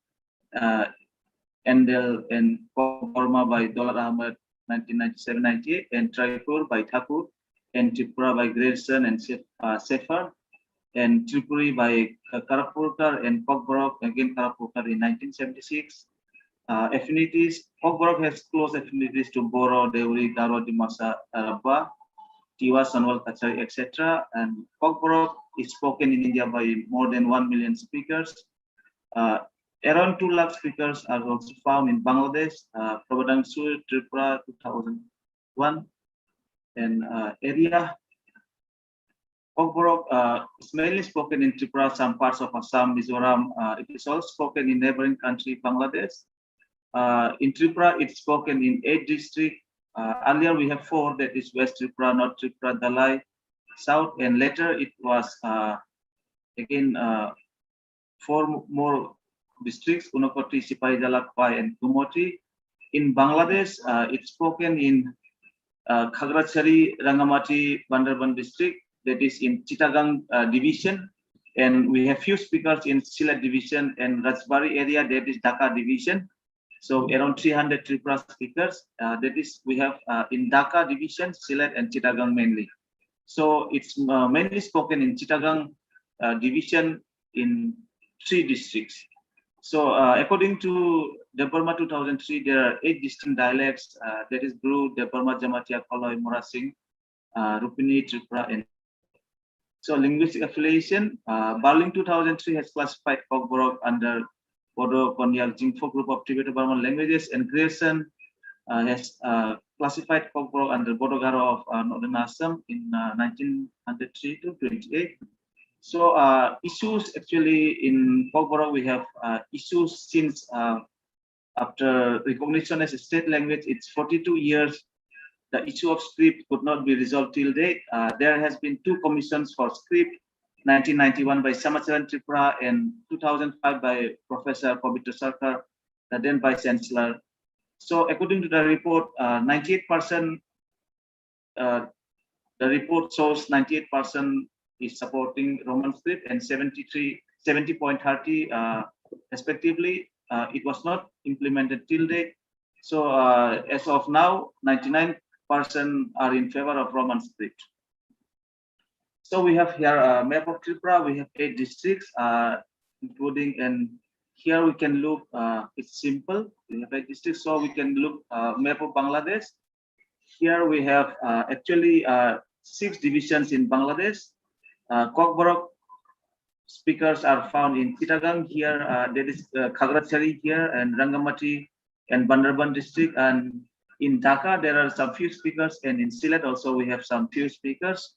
Endel and Korma by Dolat Ahmed 1997-98, and Tripur by Thakur, and Tripura by Grayson and Sefer, and Tripuri by Karapurkar, and Cockburg again Karapurkar in 1976. Affinities: Cockburg has close affinities to Boro, Deuri, Garo, Dimasa, Araba, Tiwa, Sanwal, Kachari, etc. And Cockburg is spoken in India by more than 1 million speakers. Around 2 lakh speakers are also found in Bangladesh, Prabhadang Sur, Tripura, 2001, and area. Cockburg is mainly spoken in Tripura, some parts of Assam, Mizoram. It is also spoken in neighboring country, Bangladesh. In Tripura, it's spoken in 8 districts. Earlier we have 4, that is West Tripura, North Tripura, Dalai, South, and later it was again 4 more districts, Unakoti, Sipaijala, Pai, and Kumoti. In Bangladesh, it's spoken in Khagrachari, Rangamati, Bandarban district, that is in Chittagong division. And we have few speakers in Sylhet division and Rajbari area, that is Dhaka division. So around 300 Tripura speakers, that is we have in Dhaka division, Sylhet and Chittagong mainly. So it's mainly spoken in Chittagong division in 3 districts. So according to Tibeto-Burman 2003, there are 8 distinct dialects, that is Bru, Tibeto-Burman, Jamatia, Koloi, Morasing, Rupini, Tripura, and so linguistic affiliation. Barling 2003 has classified Cockburg under Bodo Konyak Jingpo group of Tibeto-Burman languages, and Grayson has classified Cockburg under Bodo Garo of Northern Assam in 1903 to 28. So issues actually in Cockburg, we have issues since after recognition as a state language, it's 42 years. The issue of script could not be resolved till date. There has been 2 commissions for script, 1991 by Samacharan Tripura and 2005 by Professor Pavitra Sarkar, the then Vice Chancellor. So according to the report, 98%, the report shows 98% is supporting Roman script and 70.30 respectively. It was not implemented till date. So as of now, 99% are in favor of Roman script. So we have here a map of Tripura. We have 8 districts, including, and here we can look, it's simple. We have 8 districts, so we can look map of Bangladesh. Here we have actually 6 divisions in Bangladesh. Cockburg speakers are found in Chittagong here, there is Khagrachari here, and Rangamati and Bandarban district, and in Dhaka there are some few speakers, and in Sylhet also we have some few speakers.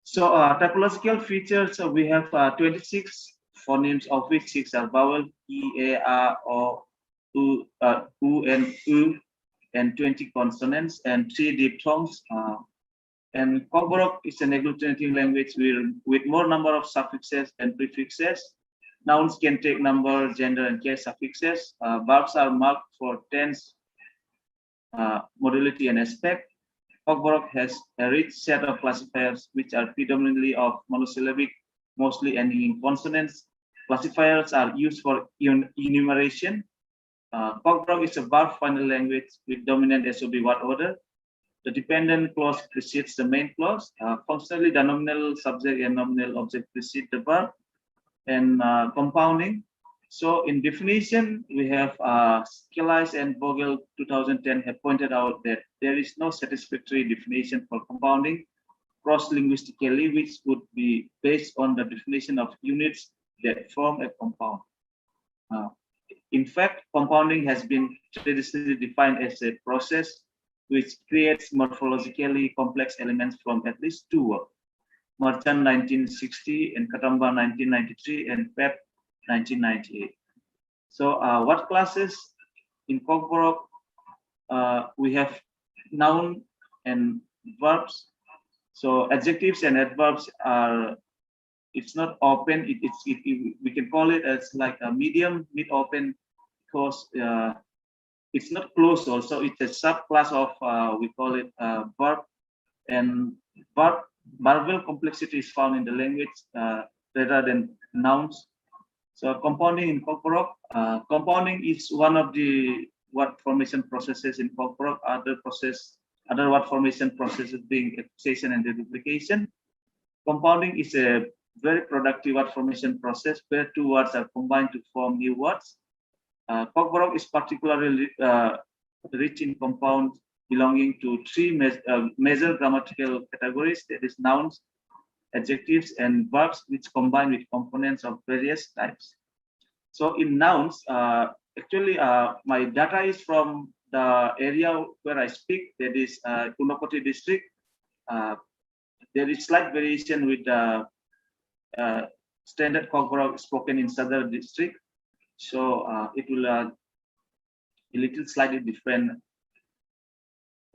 So typological features, we have 26 phonemes, of which 6 are vowel, E, A, A, O, U, and U, and 20 consonants and 3 diphthongs. And Cockburg is an agglutinative language with more number of suffixes and prefixes. Nouns can take number, gender, and case suffixes. Verbs are marked for tense, modality, and aspect. Cockburg has a rich set of classifiers which are predominantly of monosyllabic, mostly ending in consonants. Classifiers are used for enumeration. Cockburg is a verb final language with dominant SOB word order. The dependent clause precedes the main clause. Functionally, the nominal subject and nominal object precede the verb. And compounding. So in definition, we have Skelis and Vogel 2010 have pointed out that there is no satisfactory definition for compounding cross-linguistically, which would be based on the definition of units that form a compound. In fact, compounding has been traditionally defined as a process which creates morphologically complex elements from at least two works. Merchant 1960 and Katamba 1993 and Pep 1998. So what classes in Cockburg? We have noun and verbs. So adjectives and adverbs are, it's not open. We can call it as like a medium mid-open, because it's not closed also. It's a subclass of, we call it verb, and verbal complexity is found in the language rather than nouns. So compounding in Cockburg, compounding is one of the word formation processes in Cockburg. Other word formation processes being accession and reduplication. Compounding is a very productive word formation process where two words are combined to form new words. Cockburg is particularly rich in compounds belonging to three major grammatical categories, that is nouns, adjectives, and verbs, which combine with components of various types. So in nouns, actually my data is from the area where I speak, that is Unakoti district. There is slight variation with the standard Cockburg spoken in southern district. So it will a little slightly different.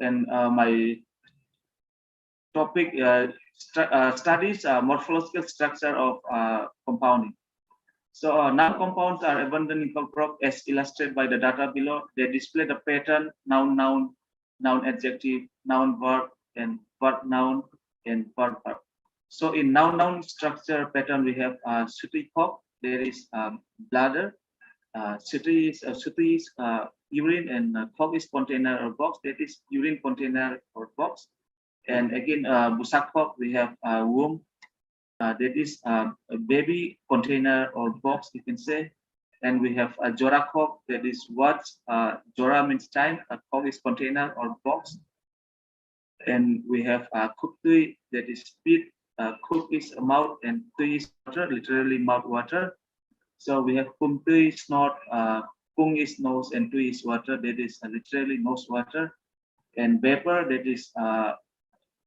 And my topic studies morphological structure of compounding. So noun compounds are abundant in Cockburg as illustrated by the data below. They display the pattern noun, noun, noun adjective, noun verb, and verb noun, and verb verb. So in noun noun structure pattern, we have sooty cock, there is bladder, sooty is urine, and cock is container or box, that is urine container or box. And again, busak cock, we have womb, that is a baby container or box, you can say. And we have a jora cock, that is what jora means time, a cock is container or box. And we have kuktui, that is spit, kuk is a mouth, and tui is water, literally mouth water. So we have kumtui snort, kung is nose, and tui is water, that is literally nose water. And vapor, that is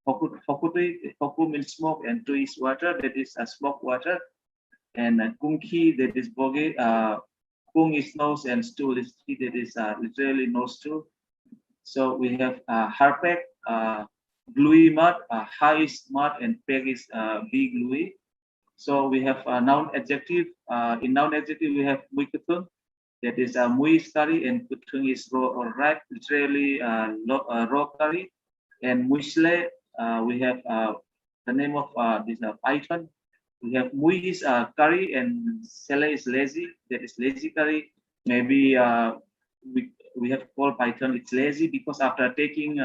hoku means smoke, and tui is water, that is smoke water. And kungki, that is boge, kung is nose, and stool is tea, that is literally nose stool. So we have harpek, gluey mud, ha is mud, and peg is big gluey. So we have noun adjective. In noun adjective, we have muikutung, that is mui is curry, and kutung is raw or ripe, literally raw curry. And muisle, we have the name of this python. We have mui is curry, and sele is lazy, that is lazy curry. Maybe we have called python it's lazy because after taking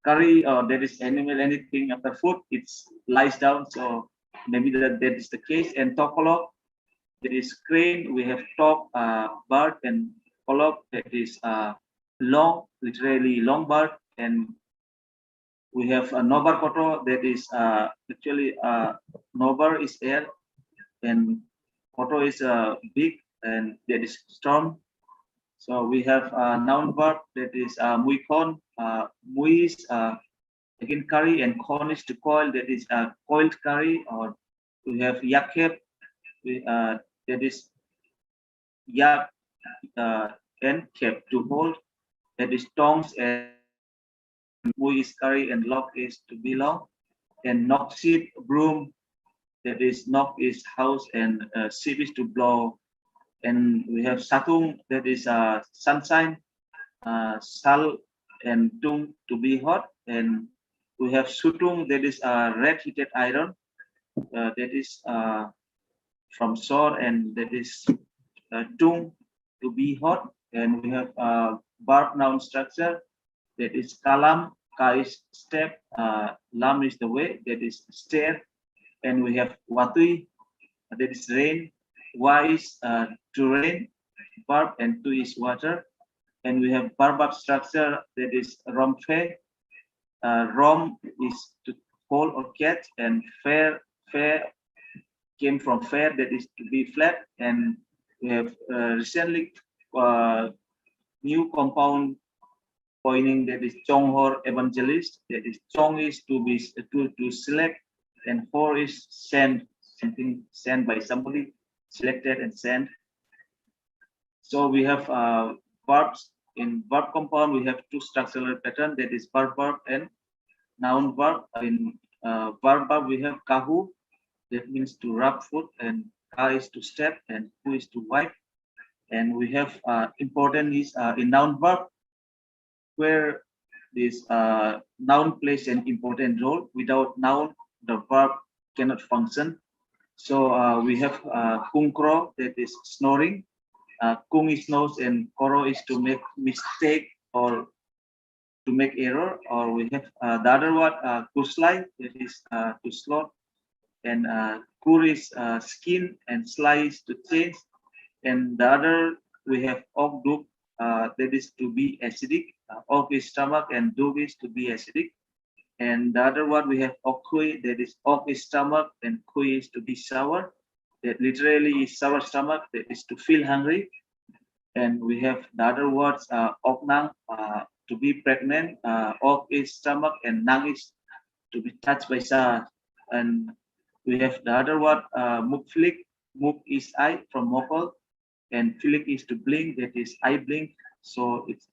curry or there is animal anything after food, it lies down. So maybe that is the case. And tokolok, there is crane. We have top bird, and kolok, that is long, literally long bird. And we have a nobar koto, that is actually nobar is air, and koto is big, and that is storm. So we have noun verb, that is muikon. Mui is again curry, and kon is to coil, that is coiled curry. Or we have yakep, that is yak and kep, to hold, that is tongs, and mui is curry, and lock is to belong. And knock sheep, broom, that is knock is house, and sheep is to blow. And we have satung, that is sunshine, sal and tung, to be hot. And we have sutung, that is red heated iron, that is from sore, and that is tung, to be hot. And we have verb noun structure, that is kalam, ka is step, lam is the way, that is stair. And we have watui, that is rain, wa is to rain verb, and tu is water. And we have verb structure, that is romfe. Rom is to call or catch, and fair came from fair, that is to be flat. And we have recently new compound pointing, that is Chonghor evangelist, that is Chong is to be to select, and Hor is send, something sent by somebody, selected and sent. So we have verbs. In verb compound we have two structural pattern, that is verb and noun verb. In verb we have kahu, that means to rub foot, and ka is to step, and hu is to wipe. And we have important is in noun verb, where this noun plays an important role. Without noun, the verb cannot function. So we have kungkro, that is snoring. Kung is nose, and koro is to make mistake or to make error. Or we have the other word kurslai, that is to slot. And kur is skin, and slai is to change. And the other we have okduk, that is to be acidic. Ok is stomach, and duk is to be acidic. And the other one we have okui, that is ok is stomach, and kui is to be sour. That literally is sour stomach, that is to feel hungry. And we have the other words oknang, to be pregnant. Ok is stomach, and nang is to be touched by sa. And we have the other word mukflik. Muk is eye from mokol, and flick is to blink, that is eye blink. So it's,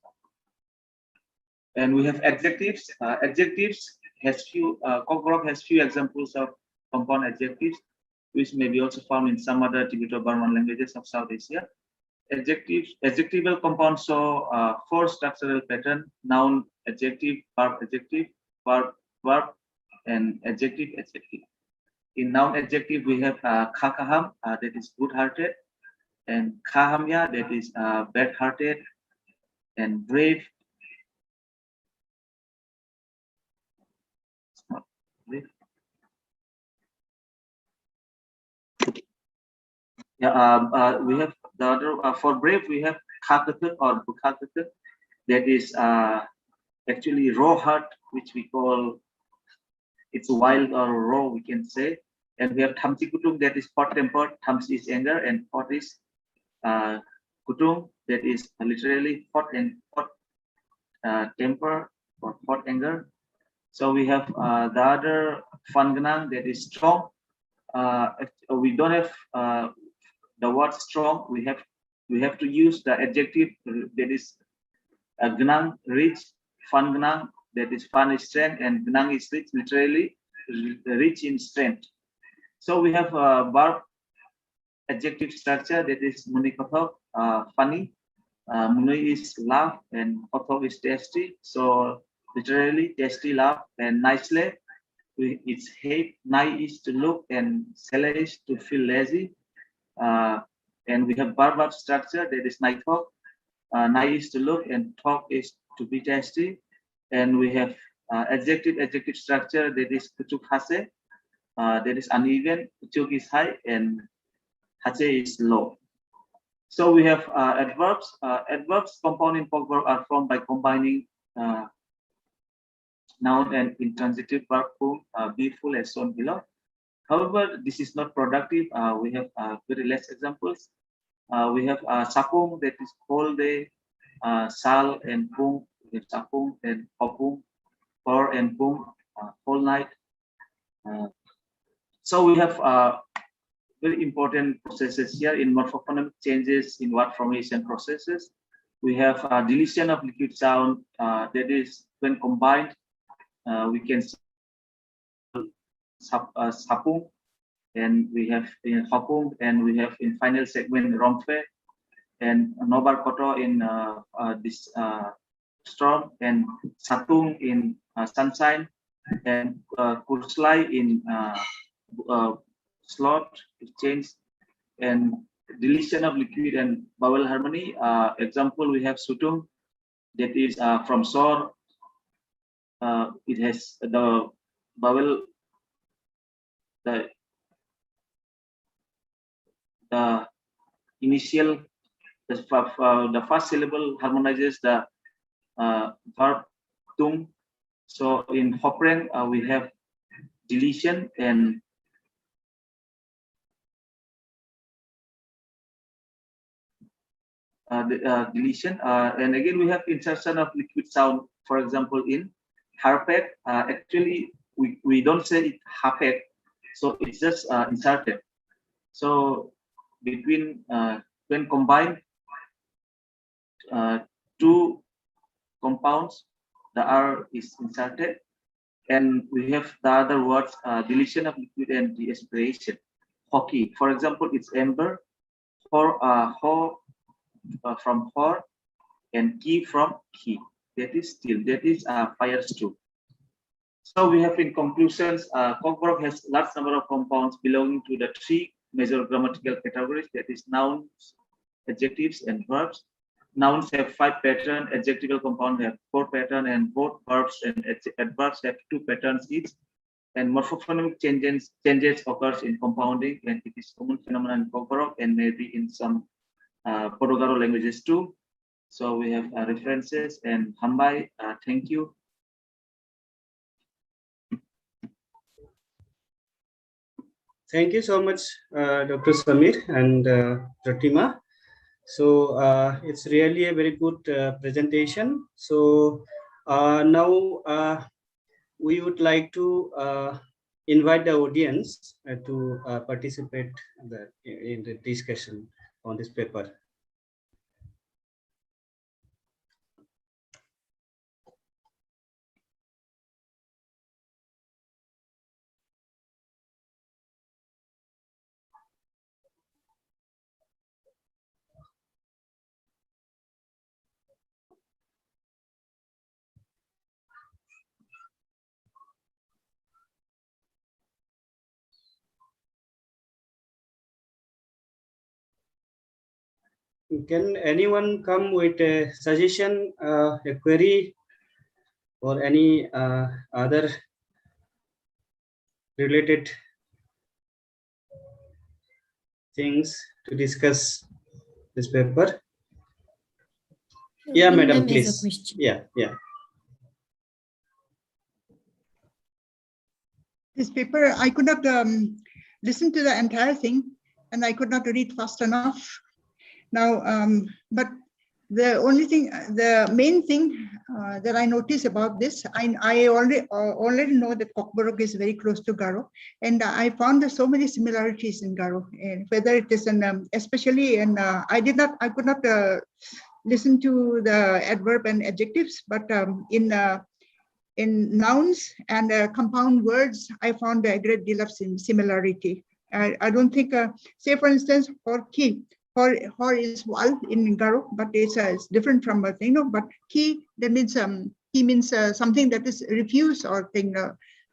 and we have adjectives. Adjectives has few, Cockroach has few examples of compound adjectives, which may be also found in some other Tibeto-Burman languages of South Asia. Adjectives, adjectival compounds show four structural pattern: noun, adjective, verb, and adjective. In noun adjective, we have kakaham, that is good-hearted, and kahamya, that is bad-hearted, and brave. Yeah, we have the other for brave. We have khakatuk or bukhakatuk, that is actually raw heart, which we call it's wild or raw, we can say. And we have thamsi kutung, that is hot tempered. Thamsi is anger, and hot is kutung, that is literally hot and hot temper or hot anger. So we have the other fanganang, that is strong. We don't have the word strong. We have to use the adjective, that is gnang, rich. Fanganang, that is fun is strength, and gnang is rich, literally rich in strength. So we have a verb adjective structure, that is munikothok, funny. Munoi is laugh, and kothok is tasty. So literally tasty, laugh, and nicely, it's hate. Nai is to look, and sele is to feel lazy. And we have verb structure, that is naithok. Nai is to look, and talk is to be tasty. And we have adjective structure, that is kuchuk hase, that is uneven. Kuchuk is high, and hase is low. So we have adverbs. Adverbs compound in verb are formed by combining noun and intransitive verb form, be full, as shown below. However, this is not productive. We have very less examples. We have sapung, that is whole day. Sal and pung, we have sapung, and hopung, por and pung, whole night. So we have very important processes here in morphophonic changes in word formation processes. We have deletion of liquid sound, that is when combined, we can see sapung, and we have in hopung, and we have in final segment romfe, and nobar koto in this storm, and satung in sunshine, and kurslai in slot to change, and deletion of liquid and vowel harmony. Example, we have sutung, that is from sor. It has the vowel, the initial, the first syllable harmonizes the verb tum. So in Hoprang, we have deletion and deletion, and again we have insertion of liquid sound. For example, in harpek, actually we don't say it harpek, so it's just inserted. So between when combined two compounds, the R is inserted, and we have the other words, deletion of liquid and de-aspiration. Hockey, for example, it's ember, ho from hor, and key from key. That is still, that is fire stew. So we have in conclusions, Cockburg has large number of compounds belonging to the three major grammatical categories, that is nouns, adjectives, and verbs. Nouns have 5 patterns, adjectival compound have 4 patterns, and both verbs and adverbs have 2 patterns each. And morphophonic changes occurs in compounding, and it is common phenomenon in Cockburg and maybe in some Podogaro languages too. So we have references, and Hambai, thank you. Thank you so much, Dr. Samir and Pratima. So it's really a very good presentation. So now we would like to invite the audience to participate in the discussion on this paper. Can anyone come with a suggestion, a query, or any other related things to discuss this paper? Yeah, madam, please. Yeah. This paper, I could not listen to the entire thing, and I could not read fast enough. Now, but the only thing, the main thing that I noticed about this, I already know that Cockburg is very close to Garo, and I found so many similarities in Garo, and whether it is in, especially in, I could not listen to the adverb and adjectives, but in nouns and compound words, I found a great deal of similarity. I don't think, say for instance, for key. Hor is wal in Garo, but it's different from a thing. But ki, that means ki means something that is refuse or thing.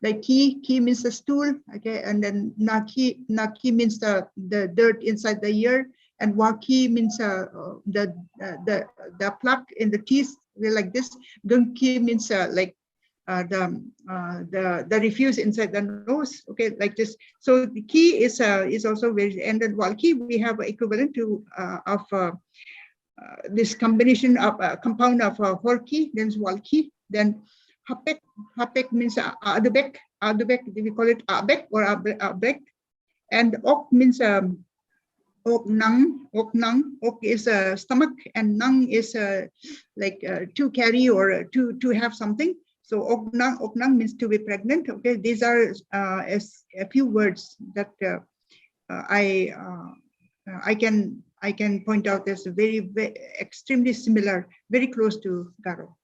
Like ki means a stool, okay, and then naki means the dirt inside the ear, and waki means the pluck in the teeth, like this. Gunki means like the refuse inside the nose, okay, like this. So the key is also very, and then walki we have equivalent to of this combination of compound of horki, then walki, then hapek means adubek, we call it abek or abek, and ok means ok nang, ok is stomach, and nang is like to carry or to have something. So oknang means to be pregnant. Okay, these are a few words that I can point out as very extremely similar, very close to Garo.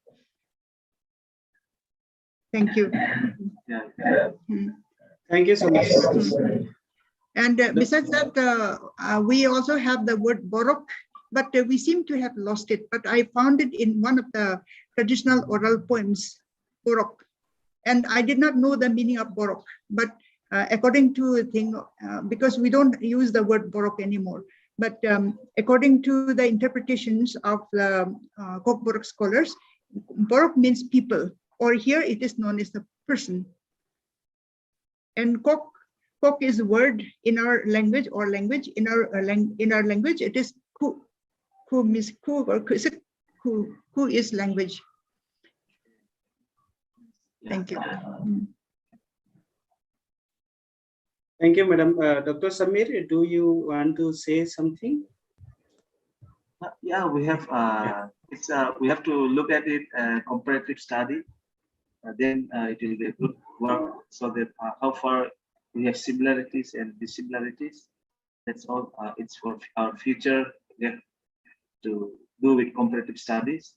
Thank you. Thank you so much. And besides that, we also have the word borok, but we seem to have lost it. But I found it in one of the traditional oral poems. Borok, and I did not know the meaning of borok, but according to a thing, because we don't use the word borok anymore, but according to the interpretations of the Cockburg scholars, borok means people, or here it is known as the person. And spoke is word in our language or language in our language. It is ku means ku or ku is language. Thank you. Thank you, Madam. Dr. Samir, do you want to say something? Yeah, we have we have to look at it comparative study. Then it will be a good work so that how far we have similarities and dissimilarities. That's all. It's for our future. We have to do with comparative studies.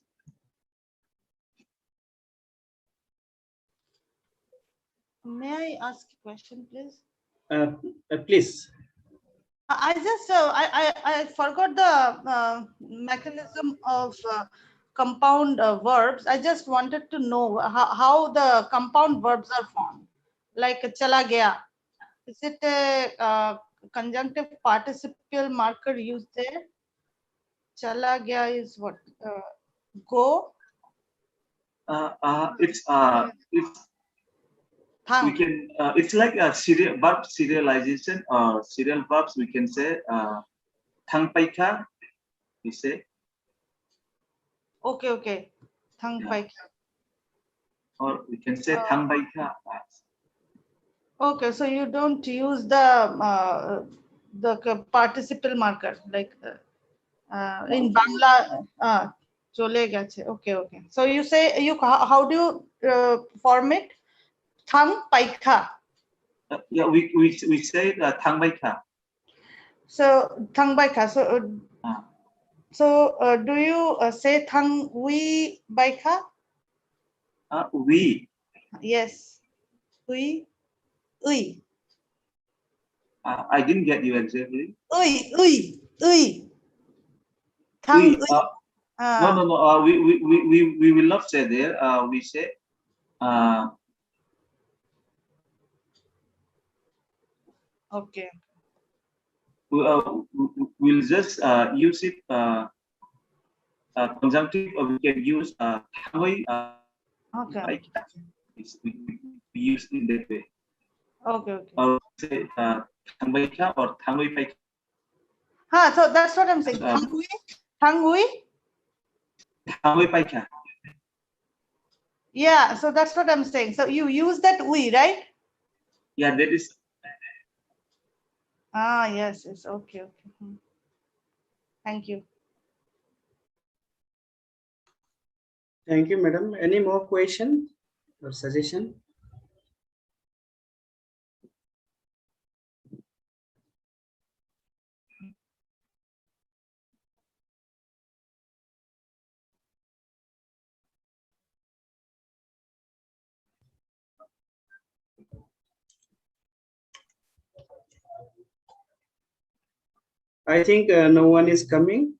May I ask a question, please? Please. I just I forgot the mechanism of compound verbs. I just wanted to know how the compound verbs are formed. Like chala gaya, is it a conjunctive participial marker used there? Chala gaya is what? Go. It's we can it's like a serial verb serialization or serial verbs. We can say thang paika. We say. Okay. Thang paika. Or we can say thang paika. Okay, so you don't use the participle marker like in Bangla. Chole gache. Okay. So you say how do you form it? Thang paika. Yeah, we say thang paika. So thang paika. So do you say thang ui baika? We. Yes. Ui. I didn't get you exactly. Ui. Thang ui. No. We will not say there. We say. Okay. We'll just use it conjunctive, or we can use thangui. Okay. We use in that way. Okay. Or say thangbaika or thangui paika. So that's what I'm saying. Thangui paika. Yeah, so that's what I'm saying. So you use that ui, right? Yeah, that is. Yes. Okay. Thank you. Thank you, madam. Any more question or suggestion? I think no one is coming.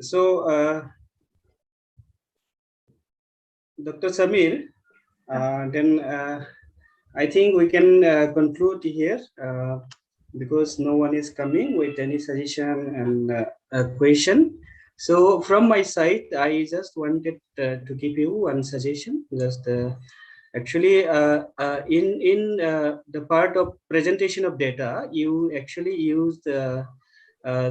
So, Dr. Samir, then I think we can conclude here because no one is coming with any suggestion and a question. So from my side, I just wanted to give you one suggestion. Just actually, in the part of presentation of data, you actually used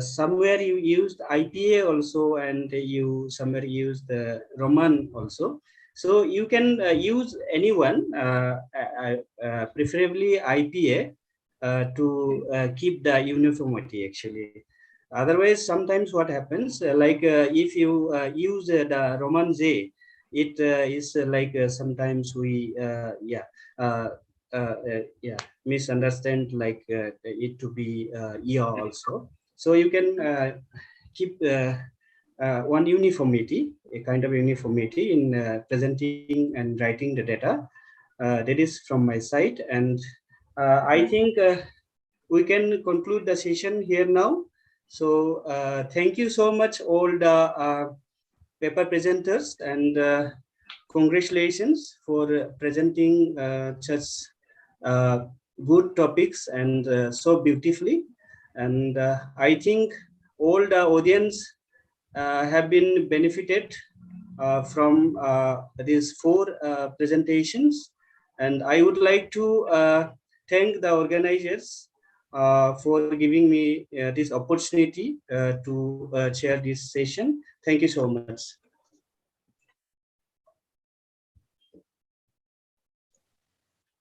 somewhere you used IPA also, and you somewhere used the Roman also. So you can use anyone, preferably IPA, to keep the uniformity actually. Otherwise, sometimes what happens, like if you use the Roman J, it is like sometimes we misunderstand like it to be ER also. So you can keep one uniformity, a kind of uniformity in presenting and writing the data. That is from my side, and I think we can conclude the session here now. So thank you so much all the paper presenters, and congratulations for presenting such good topics and so beautifully. And I think all the audience have been benefited from these 4 presentations. And I would like to thank the organizers for giving me this opportunity to chair this session. Thank you so much.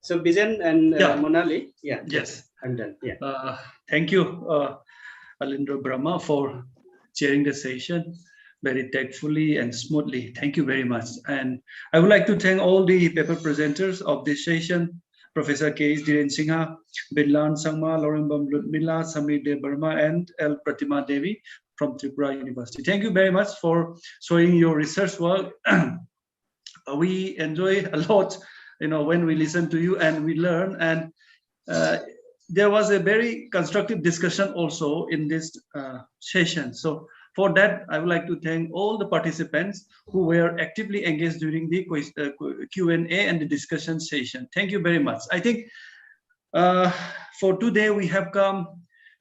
So Bijan and Monali, yes, I'm done. Thank you, Alindra Brahma, for chairing the session very tactfully and smoothly. Thank you very much. And I would like to thank all the paper presenters of this session, Professor K.S. Dhiren Singha, Bidlan Sangma, Lorembam Ludmila, Samir Dev-Burma, and L. Pratima Devi from Tripura University. Thank you very much for showing your research work. We enjoy a lot, when we listen to you and we learn. And there was a very constructive discussion also in this session. So for that, I would like to thank all the participants who were actively engaged during the Q&A and the discussion session. Thank you very much. I think for today, we have come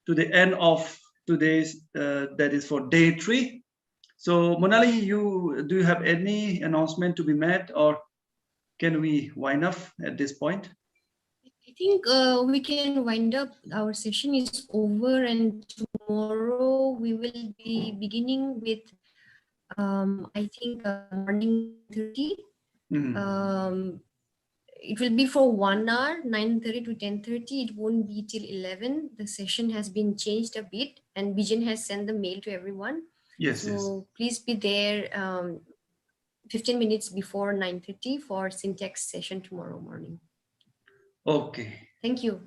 to the end of today's, that is for day 3. So Monali, do you have any announcement to be made, or can we wind up at this point? I think we can wind up. Our session is over, and tomorrow we will be beginning with, I think, morning 30. It will be for 1 hour, 9:30 to 10:30. It won't be till 11. The session has been changed a bit, and Bijan has sent the mail to everyone. Yes. So please be there 15 minutes before 9:30 for syntax session tomorrow morning. Okay. Thank you.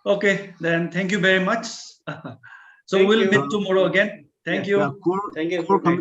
Okay, then thank you very much. So Thank we'll you. meet tomorrow again. Thank you. Thank you. Core committee